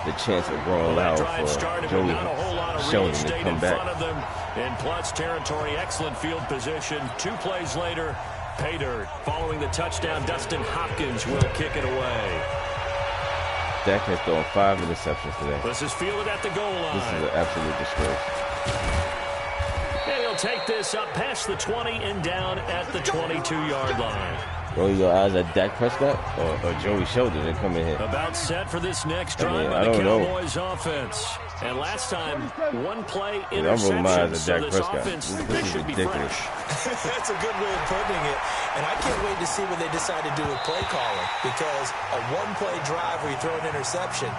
The chance of growing
That
loud
drive
for
started with
Joey
not a whole lot of real
Sheldon to
estate
come
in
back.
front of them. In plus territory, excellent field position. 2 plays later, pay dirt. Following the touchdown, Dustin Hopkins will kick it away.
Dak has thrown 5 interceptions today.
This is fielded at the goal line.
This is an absolute disgrace.
And he'll take this up past the 20 and down at the 22-yard line.
Roll your eyes at Dak Prescott or Joey Sheldon to come in here.
About set for this next
I
drive
mean,
by
I
the
don't know.
Cowboys offense. And last time, 1 play
I'm rolling my
interception.
eyes at
So
Dak
this
Prescott.
offense,
This
they
is
should be
ridiculous.
fresh.
That's a good way of putting it. And I can't wait to see what they decide to do with play calling. Because a 1-play drive where you throw an interception,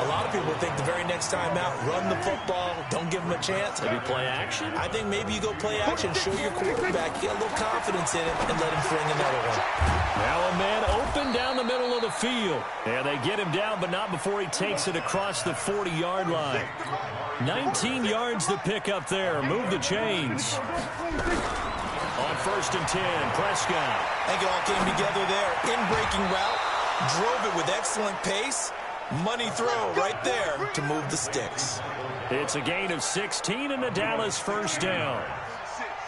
a lot of people think the very next time out, run the football, don't give them a chance.
Maybe play action?
I think maybe you go play action, show your quarterback, get a little confidence in him, and let him fling another one.
Now a man open down the middle of the field. And they get him down, but not before he takes it across the 40-yard line. 19 yards to pick up there. Move the chains. On 1st and 10, Prescott.
I think it all came together there. In-breaking route, drove it with excellent pace. Money throw right there to move the sticks.
It's a gain of 16 and the Dallas first down.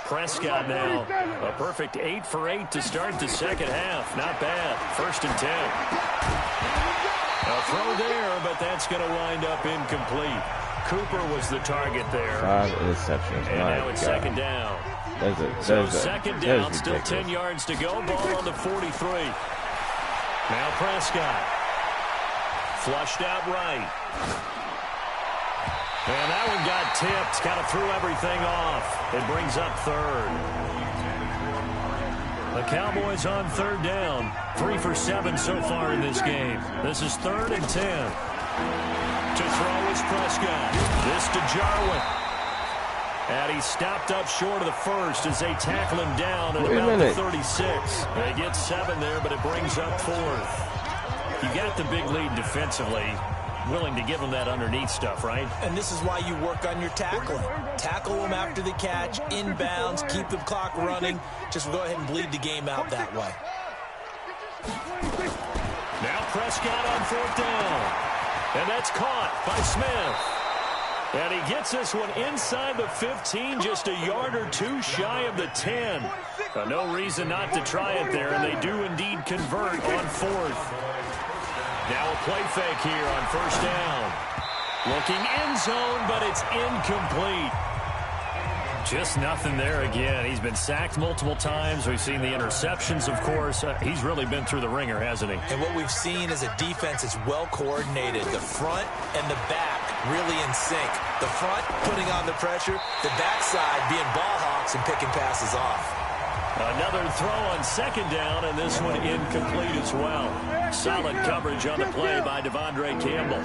Prescott now a perfect 8 for 8 to start the second half. Not bad. 1st and 10. A throw there, but that's going to wind up incomplete. Cooper was the target there.
5 interceptions.
And
My
now it's
God.
2nd down.
So
second down, still 10 yards to go. Ball on the 43. Now Prescott. Flushed out right. And that one got tipped. Kind of threw everything off. It brings up 3rd. The Cowboys on 3rd down. 3 for 7 so far in this game. This is 3rd and 10. To throw is Prescott. This to Jarwin. And he stopped up short of the first as they tackle him down at about the 36. They get 7 there, but it brings up 4th. You got the big lead defensively. Willing to give them that underneath stuff, right?
And this is why you work on your tackling. Tackle them after the catch, inbounds, keep the clock running. Just go ahead and bleed the game out that way.
Now Prescott on 4th down. And that's caught by Smith. And he gets this one inside the 15, just a yard or two shy of the 10. No reason not to try it there, and they do indeed convert on fourth. Now a play fake here on first down. Looking end zone, but it's incomplete. Just nothing there again. He's been sacked multiple times. We've seen the interceptions, of course. He's really been through the ringer, hasn't he?
And what we've seen is a defense that's well coordinated. The front and the back really in sync. The front putting on the pressure, the backside being ball hawks and picking passes off.
Another throw on second down, and this one incomplete as well. Solid coverage on the play by Devondre Campbell.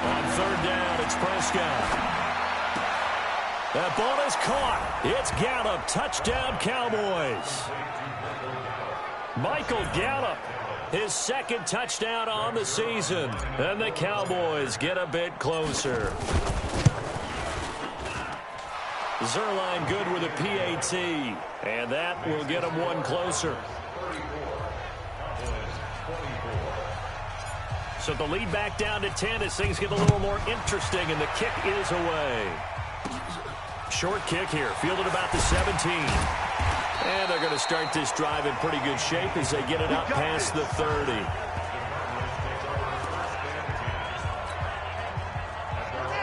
On third down, it's Prescott. That ball is caught. It's Gallup. Touchdown, Cowboys. Michael Gallup, his second touchdown on the season. And the Cowboys get a bit closer. Zerline good with a PAT. And that will get him one closer. So the lead back down to 10 as things get a little more interesting, and the kick is away. Short kick here, fielded about the 17. And they're going to start this drive in pretty good shape as they get it up past the 30.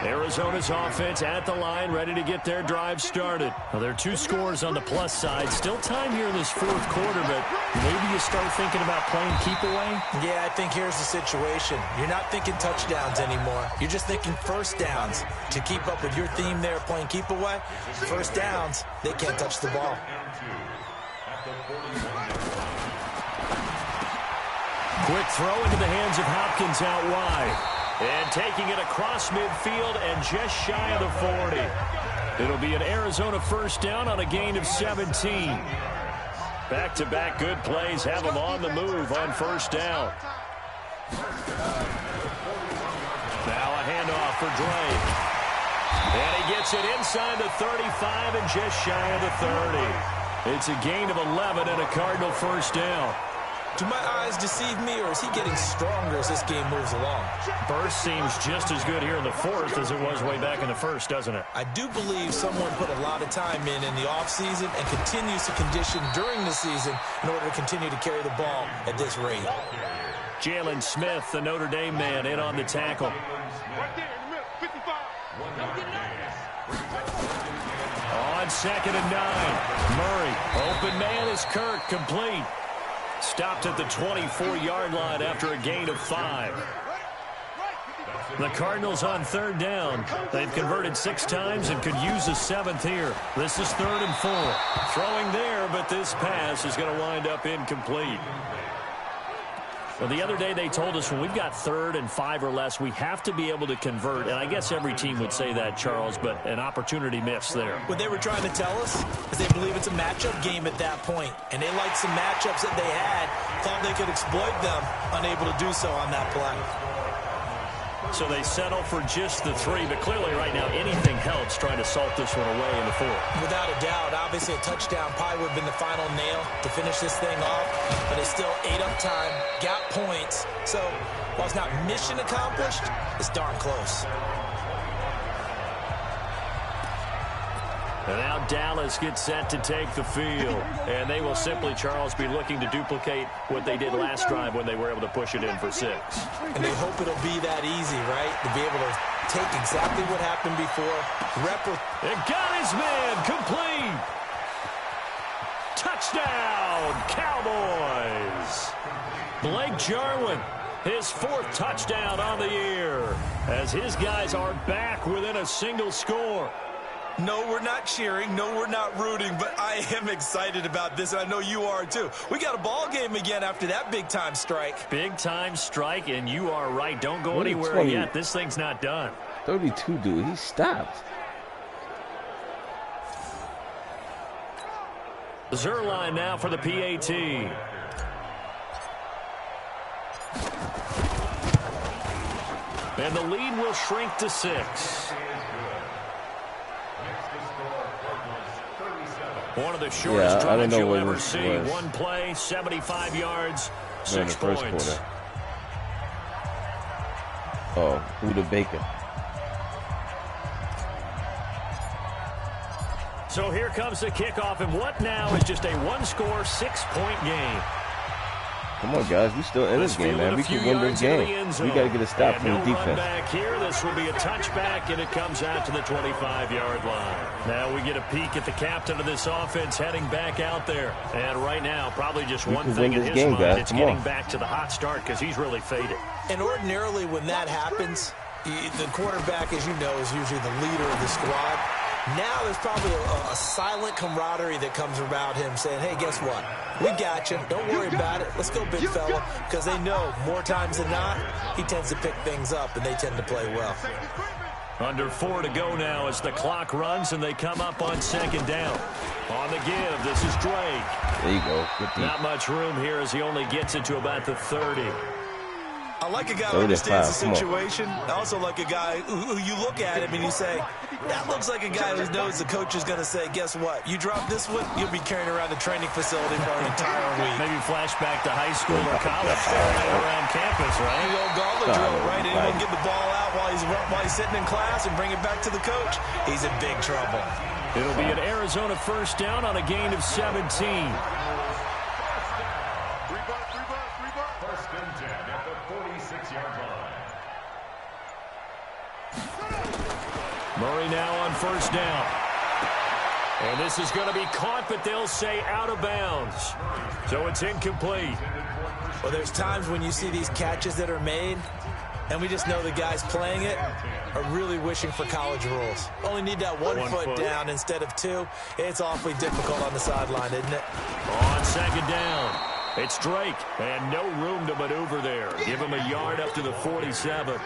Arizona's offense at the line, ready to get their drive started. Well, there are two scores on the plus side. Still time here in this fourth quarter, but maybe you start thinking about playing keep away?
Yeah, I think here's the situation. You're not thinking touchdowns anymore. You're just thinking first downs. To keep up with your theme there, playing keep away, first downs, they can't touch the ball.
Quick throw into the hands of Hopkins out wide. And taking it across midfield and just shy of the 40. It'll be an Arizona first down on a gain of 17. Back-to-back good plays have them on the move on first down. Now a handoff for Drake. And he gets it inside the 35 and just shy of the 30. It's a gain of 11 and a Cardinal first down.
Do my eyes deceive me, or is he getting stronger as this game moves along?
Burst seems just as good here in the fourth as it was way back in the first, doesn't it?
I do believe someone put a lot of time in the offseason and continues to condition during the season in order to continue to carry the ball at this rate.
Jalen Smith, the Notre Dame man, in on the tackle.
Right there in the middle, 55.
On second and 9. Murray, open man is Kirk, complete. Stopped at the 24-yard line after a gain of 5. The Cardinals on third down. They've converted 6 times and could use a 7th here. This is 3rd and 4. Throwing there, but this pass is going to wind up incomplete. Well, the other day they told us when we've got 3rd and 5 or less, we have to be able to convert. And I guess every team would say that, Charles, but an opportunity missed there.
What they were trying to tell us is they believe it's a matchup game at that point. And they liked some matchups that they had, thought they could exploit them, unable to do so on that play.
So they settle for just the 3, but clearly right now anything helps trying to salt this one away in the 4th.
Without a doubt, obviously a touchdown probably would have been the final nail to finish this thing off, but they still ate up time, got points. So while it's not mission accomplished, it's darn close.
And now Dallas gets set to take the field. And they will simply, Charles, be looking to duplicate what they did last drive when they were able to push it in for 6.
And they hope it'll be that easy, right? To be able to take exactly what happened before.
And got his man complete. Touchdown, Cowboys. Blake Jarwin, his 4th touchdown on the year, as his guys are back within a single score.
No, we're not cheering. No, we're not rooting, but I am excited about this, and I know you are too. We got a ball game again after that big-time strike.
Big-time strike, and you are right. Don't go anywhere yet. This thing's not done.
32, dude. He stopped.
Zerline now for the PAT. And the lead will shrink to 6. One of the shortest drives you'll ever see. One play, 75 yards, 6 points.
Oh, Buda Baker.
So here comes the kickoff, and what now is just a one-score, 6-point game.
Come on, guys. We still in this game, man. We can win this game. We got to get a stop from the defense.
Back here. This will be a touchback, and it comes out to the 25-yard line. Now we get a peek at the captain of this offense heading back out there. And right now, probably just one thing in his mind. It's getting back to the hot start because he's really faded.
And ordinarily when that happens, the quarterback, as you know, is usually the leader of the squad. Now there's probably a silent camaraderie that comes about him saying, hey, guess what? We got you. Don't worry about it. Let's go, big fella. Because they know more times than not, he tends to pick things up, and they tend to play well.
Under 4 to go now as the clock runs, and they come up on second down. On the give, this is Drake.
There you go.
Not much room here as he only gets it to about the 30.
I like a guy who understands the situation. I also like a guy who you look at him and you say, that looks like a guy who knows the coach is going to say, guess what? You drop this one, you'll be carrying around the training facility for an entire week.
Maybe flashback to high school or college around campus, right?
The old gauntlet drill, right? Anyone get the ball out while he's sitting in class and bring it back to the coach? He's in big trouble.
It'll be an Arizona first down on a gain of 17. Murray now on first down. And this is going to be caught, but they'll say out of bounds. So it's incomplete.
Well, there's times when you see these catches that are made, and we just know the guys playing it are really wishing for college rules. Only need that one foot down instead of 2. It's awfully difficult on the sideline, isn't it?
On second down, it's Drake, and no room to maneuver there. Give him a yard up to the 47.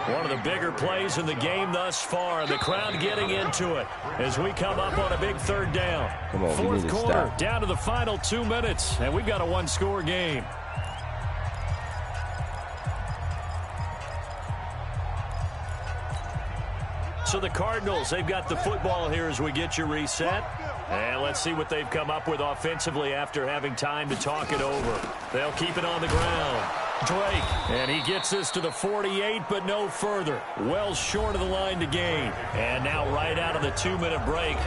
One of the bigger plays in the game thus far. The crowd getting into it as we come up on a big third down.
Come on,
fourth quarter, down to the final 2 minutes, and we've got a one-score game. So the Cardinals, they've got the football here as we get you reset. And let's see what they've come up with offensively after having time to talk it over. They'll keep it on the ground. Drake, and he gets this to the 48, but no further. Well short of the line to gain. And now right out of the 2-minute break,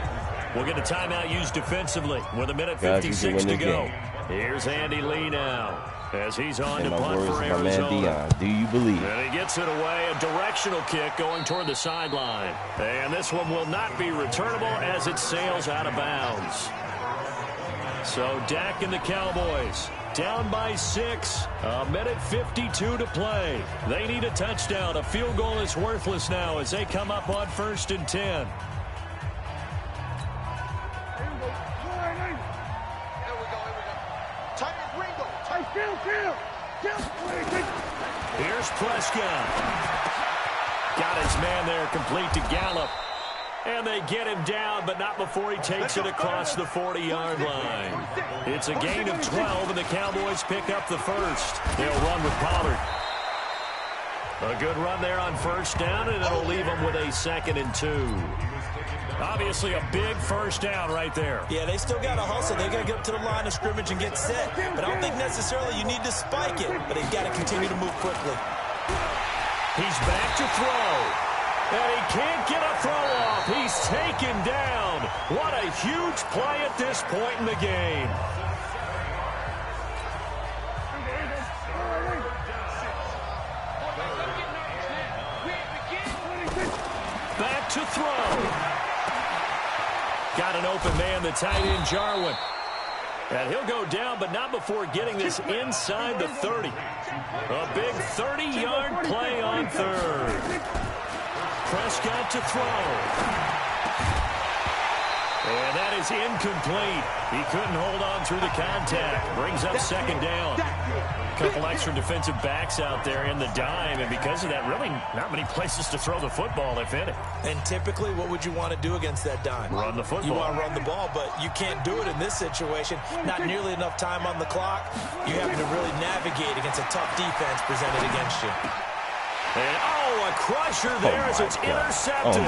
we'll get a timeout used defensively with 1:56 to go. Here's Andy Lee now as he's on to punt for Arizona.
Do you believe?
And he gets it away, a directional kick going toward the sideline. And this one will not be returnable as it sails out of bounds. So Dak and the Cowboys down by 6, 1:52 to play. They need a touchdown. A field goal is worthless now as they come up on 1st and 10. Here's Prescott. Got his man there complete to Gallup. And they get him down, but not before he takes it across the 40-yard line. It's a gain of 12, and the Cowboys pick up the first. They'll run with Pollard. A good run there on first down, and it'll leave them with a 2nd and 2. Obviously a big first down right there.
Yeah, they still got to hustle. They got to get up to the line of scrimmage and get set. But I don't think necessarily you need to spike it, but they've got to continue to move quickly.
He's back to throw. And he can't get a throw off. He's taken down. What a huge play at this point in the game. Back to throw. Got an open man, the tight end, Jarwin. And he'll go down, but not before getting this inside the 30. A big 30-yard play on third. Prescott to throw. And that is incomplete. He couldn't hold on through the contact. Brings up 2nd down. A couple extra defensive backs out there in the dime, and because of that, really not many places to throw the football, if any.
And typically, what would you want to do against that dime?
Run the football.
You want to run the ball, but you can't do it in this situation. Not nearly enough time on the clock. You have to really navigate against a tough defense presented against you.
And, a crusher there as it's intercepted.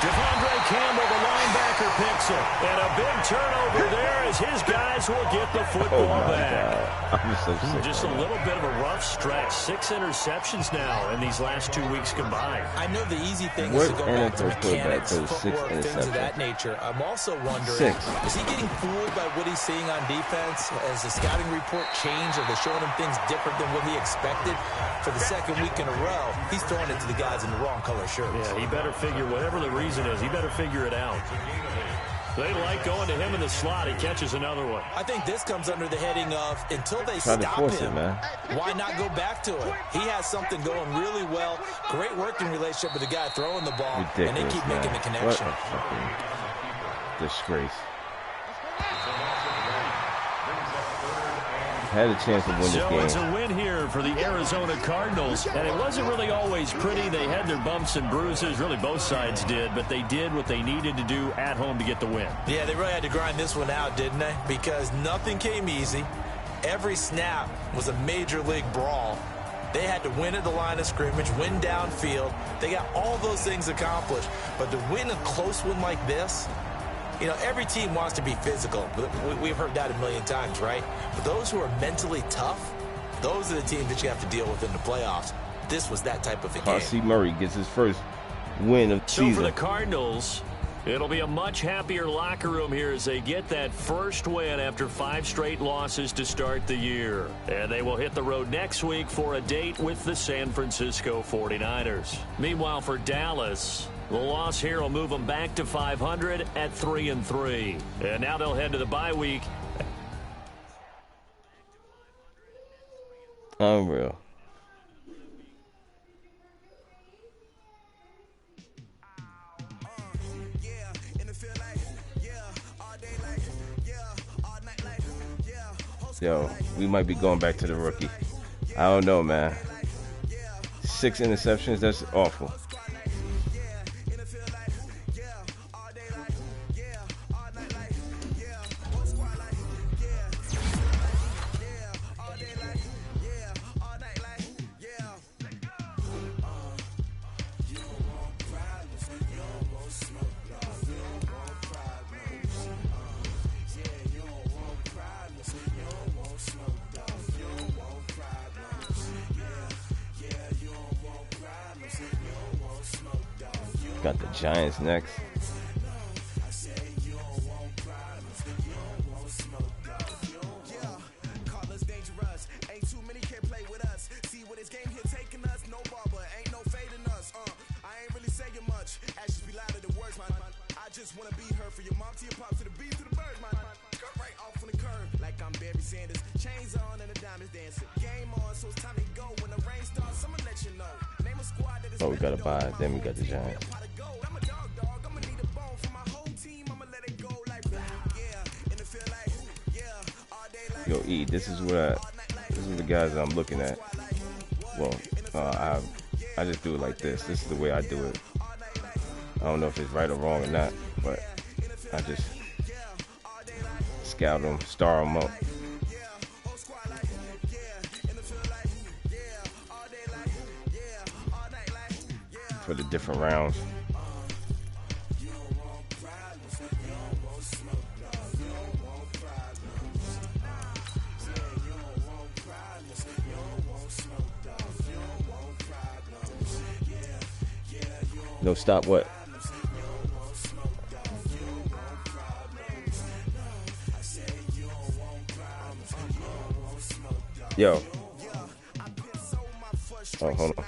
Devondre Campbell, the linebacker, blocker picks it. And a big turnover there as his guys will get the football back.
I'm so sick.
Just a little bit of a rough stretch. 6 interceptions now in these last 2 weeks combined.
I know the easy thing is to go back to mechanics,
those 6
footwork, things of
interceptions?
that nature. I'm also wondering,
6.
is he getting fooled by what he's seeing on defense? Has the scouting report changed? Are they showing him things different than what he expected? For the second week in a row, he's throwing it to the guys in the wrong color shirts.
Yeah, he better figure, whatever the reason is, he better figure it out. They like going to him in the slot. He catches another one.
I think this comes under the heading of, until they stop him, why not go back to it? He has something going really well. Great working relationship with the guy throwing the ball.
Ridiculous,
and they keep making the connection.
What a fucking disgrace. Had a chance to win this game.
So it's a win here for the Arizona Cardinals, and it wasn't really always pretty. They had their bumps and bruises, really both sides did, but they did what they needed to do at home to get the win.
Yeah, they really had to grind this one out, didn't they? Because nothing came easy. Every snap was a major league brawl. They had to win at the line of scrimmage, win downfield. They got all those things accomplished. But to win a close one like this, you know, every team wants to be physical. We've heard that a million times, right? But those who are mentally tough, those are the teams that you have to deal with in the playoffs. This was that type of a game.
R.C. Murray gets his first win of the season.
So for the Cardinals, it'll be a much happier locker room here as they get that first win after 5 straight losses to start the year. And they will hit the road next week for a date with the San Francisco 49ers. Meanwhile, for Dallas, the loss here will move them back to 500 at 3-3. And now they'll head to the bye week.
Unreal. Yo, we might be going back to the rookie. I don't know, man. 6 interceptions, that's awful. Got the Giants next. Oh, we got to buy. Then we got the Giants. Yo, E, this is the guys I'm looking at. Well, I just do it like this. This is the way I do it. I don't know if it's right or wrong or not, but I just scout them, star them up for the different rounds. No, stop what? Yo. Oh, hold on.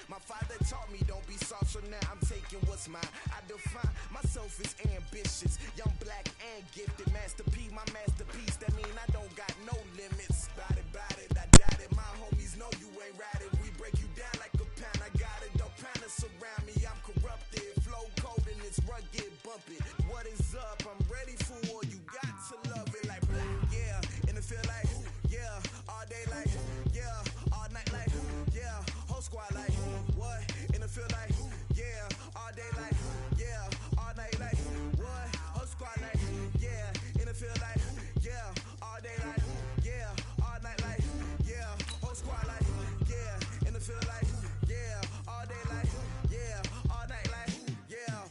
My father taught me don't be soft, so now I'm taking what's mine. I define myself as ambitious, young, black, and gifted. Master P, my masterpiece. That mean I don't got no limits. Bout it, I doubt it. My homies know you ain't ratted. We break you down like a pound. I got it, don't panic surround me. I'm corrupted, flow cold and it's rugged, bumpy. What is up? I'm ready for war. You got to love it like black, yeah. And it feel like, yeah, all day like, yeah, all night like, yeah, whole squad like, what? And it feel like, yeah, all day like, yeah, all night like, what? Whole squad like, yeah, and it feel like, yeah, all day like, yeah, all night like, yeah, whole squad like, yeah, and it feel like, yeah, all day like, yeah, all night like, yeah.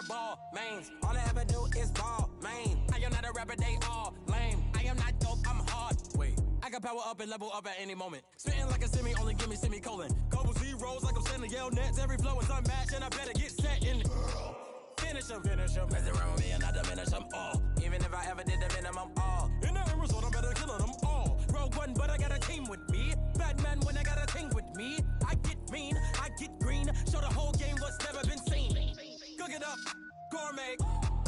wear ball mains. All I ever do is ball, man. I am not a rapper, they all lame. I am not dope, I'm hard. Wait, I can power up and level up at any moment. Spitting like a semi, only give me semicolon. Couple zeros like I'm sending yell nets. Every flow is unmatched, and I better get set in. Finish them. Mess around with me and I diminish them all. Even if I ever did the minimum, all. In the end result, I'm better killing them all. Rogue One, but I got a team with me. Batman when I got a thing with me. I get mean, I get green. Show the whole game what's never been seen. Cook it up, gourmet.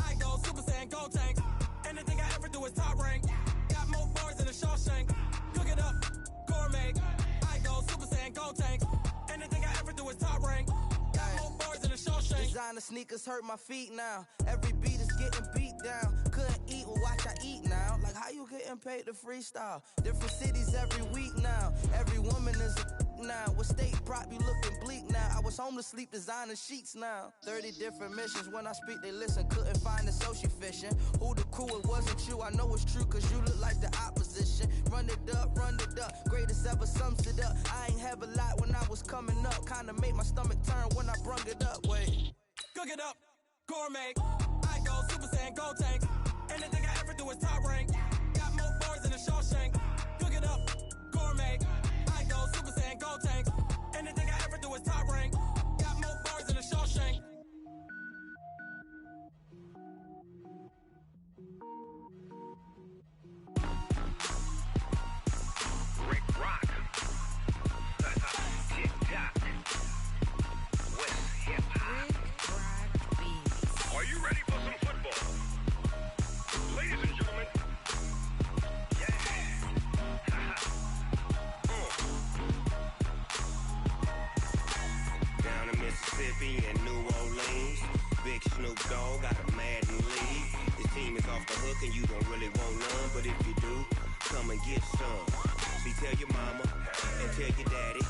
I go Super Saiyan, go tank. Anything I ever do is top rank. Got more bars than a Shawshank. Cook it up, gourmet. I go Super Saiyan, go tank. Anything I ever do is top rank. Got more bars than a Shawshank.
Designer sneakers hurt my feet now. Every beat is getting beat down. Couldn't eat, well watch I eat now. Like how you getting paid to freestyle? Different cities every week now. Every woman is a now. With state prop, you looking bleak now. I was home to sleep, designer sheets now. 30 different missions. When I speak, they listen. Couldn't find it, so she fishing. Who the crew, it wasn't you. I know it's true, cause you look like the opposition. Run it up. Greatest ever sums it up. I ain't have a lot when I was coming up. Kinda made my stomach turn when I brung it up. Wait.
Cook it up, gourmet. I go Super Saiyan, go tank. Anything I ever do is top rank. Got more bars than a Shawshank. Cook it up, gourmet. I go Super Saiyan, go tank. Anything I ever do is top rank. Got more bars than a Shawshank.
Rick Rock. Tick-tock. West hip-hop. Are you ready for some football? Ladies and gentlemen. Yeah. Down in Mississippi and New Orleans, Big Snoop Dogg got a Madden league. His team is off the hook and you don't really want none, but if you do, come and get some. See, tell your mama and tell your daddy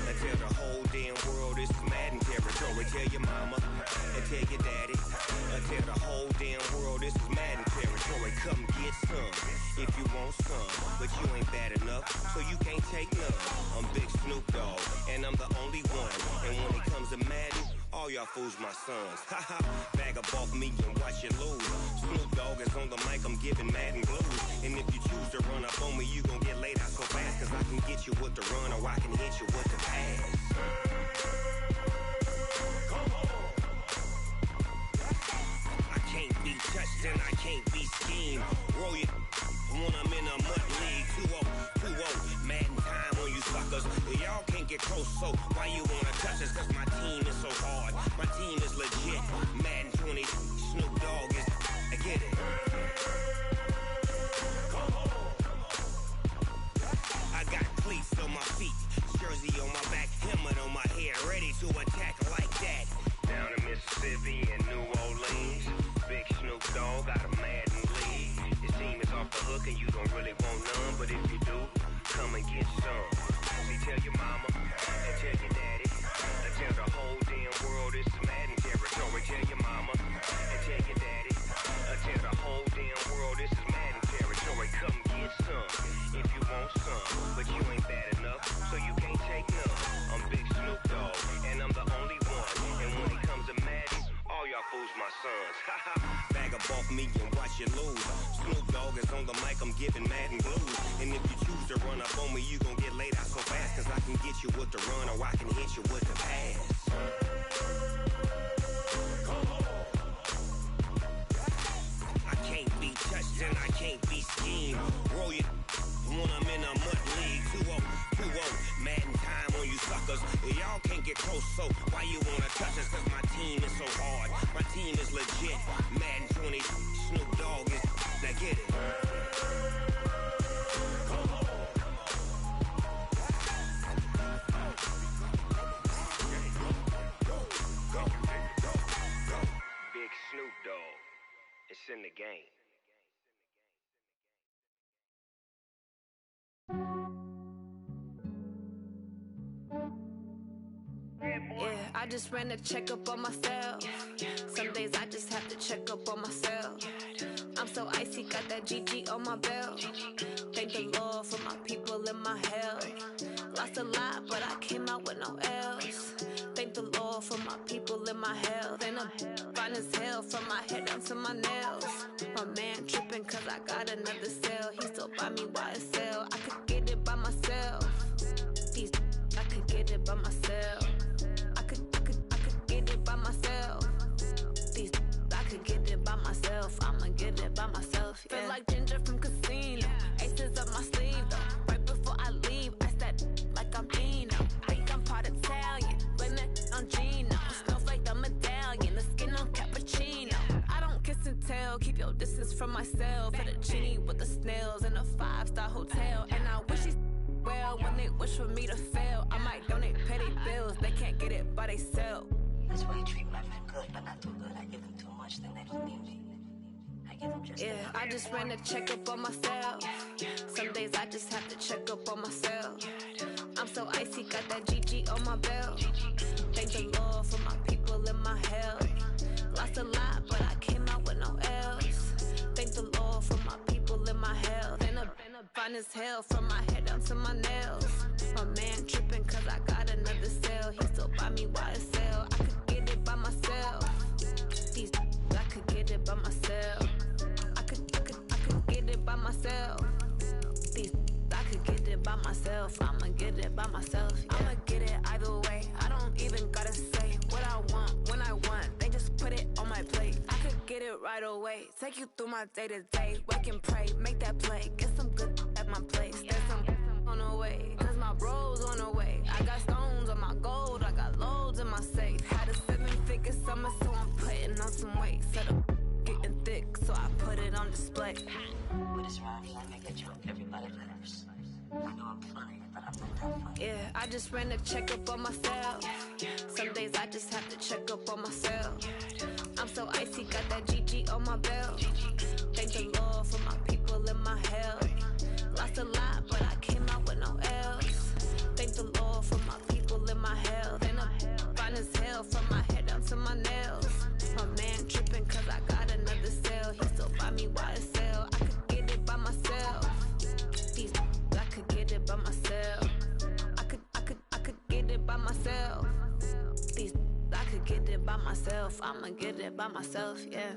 and tell the whole damn world this is Madden territory. Tell your mama and tell your daddy and tell the whole damn world this is Madden territory. Come get some if you want some, but you ain't bad enough, so you can't take none. I'm Big Snoop Dogg and I'm the only one. And when it comes to Madden, all y'all fools my sons. Haha, bag up off me and watch you lose. Snoop Dogg is on the mic, I'm giving Madden blues. And if you choose to run up on me, you gon' get laid out so fast. Cause I can get you with the run or I can hit you with the pass. Come on. I can't be touched and I can't be schemed. Roll you when I'm in a mud league. 2-0, Madden time on you suckers. Y'all can't get close, so why you wanna touch us? Cause my team is so hard, my team is legit. Madden 20, Snoop Dogg is, I get it. Come on. I got cleats on my feet, jersey on my back, helmet on my head, ready to attack like that. Down in Mississippi and New Orleans, Big Snoop Dogg got a Madden league. His team is off the hook and you don't really want none, but if you do, come and get some. See, tell your mama and tell your daddy and tell the whole damn world this is Madden territory. Tell your mama and tell your daddy and tell the whole damn world this is Madden territory. Come get some if you want some, but you ain't bad enough, so you can't take none. I'm Big Snoop Dogg and I'm the only one. And when it comes to Madden, all y'all fools my sons. Bag up off me and watch you lose. Snoop Dogg is on the mic, I'm giving Madden blues. And if you choose to run up on me, you gon' get laid out so fast. Cause I can get you with the run or I can hit you with the pass. Come on. I can't be touched and I can't be schemed. Roll you when I'm in a mud league. 2-0, Madden time on you suckers. Y'all can't get close, so why you wanna touch us? Cause my team is so hard, my team is legit. Madden 20, Snoop Dogg is, now get it. Come on. Go. Big Snoop Dogg, it's in the game.
Yeah, I just ran a checkup on myself. Some days I just have to check up on myself. I'm so icy, got that GG on my belt. Thank the Lord for my people and my health. Lost a lot, but I came out with no L's. Thank the Lord for my people and my health. And I'm finding as hell from my head down to my nails. My man tripping cause I got another cell. He still buy me YSL. I could get it by myself. These I could get it by myself. I could get it by myself. These I could get it by myself. I'ma get it by myself. Yeah. Feel like Ginger from Casino. Aces up my sleeve though. Right before I leave, I said like I'm Dino. Think I'm part Italian. Blame it on Gino. Snowflake the medallion. The skin on cappuccino. I don't kiss and tell. Keep your distance from myself. For the genie with the snails in a 5-star hotel. And I wish he's well when they wish for me to fail. I might donate petty bills. They can't get it by they sell.
That's why you treat my men good, but not too good. I give them too much, then they don't need me. I give them just enough.
I just ran a checkup on myself. Some days I just have to check up on myself. I'm so icy, got that GG on my belt. Thank the Lord for my people in my health. Lost a lot, but I came out with no else. Thank the Lord for my people in my health. And I'm fine as hell from my head down to my nails. My man tripping cause I got another cell. He still buy me YSL. I could get it by myself. These I could get it by myself. I could get it by myself. These I could get it by myself. I'ma get it by myself. Yeah. I'ma get it either way. I don't even gotta say what I want when I want. They just put it on my plate. I could get it right away. Take you through my day to day. Wake and pray, make that play. Get some good at my place. There's some on the way. Cause my bros on the way. I got stones on my gold. I got loads in my safe. Had a 7-figure summer, so I'm putting on some weight. Set up getting thick, so I put it on display.
With this rhyme, I make a joke. Everybody laughs. I know I'm funny, but I'm not that funny.
Yeah, I just ran a checkup on myself. Some days I just have to check up on myself. I'm so icy, got that GG on my belt. Thank the Lord for my people in my health. Lost a lot, but I came out with no else. Thank the Lord for my people in my health. And I'm fine as hell from my head down to my nails. My man tripping cause I got another cell. He still buy me YSL. I could get it by myself. These I could get it by myself. I could get it by myself. These I could get it by myself. I'ma get it by myself, yeah.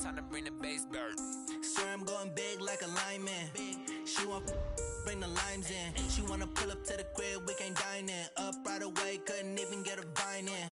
Time to bring the bass bird.
Swear I'm going big like a lineman. She want bring the limes in. She wanna pull up to the crib, we can't dine in. Up right away, couldn't even get a vine in.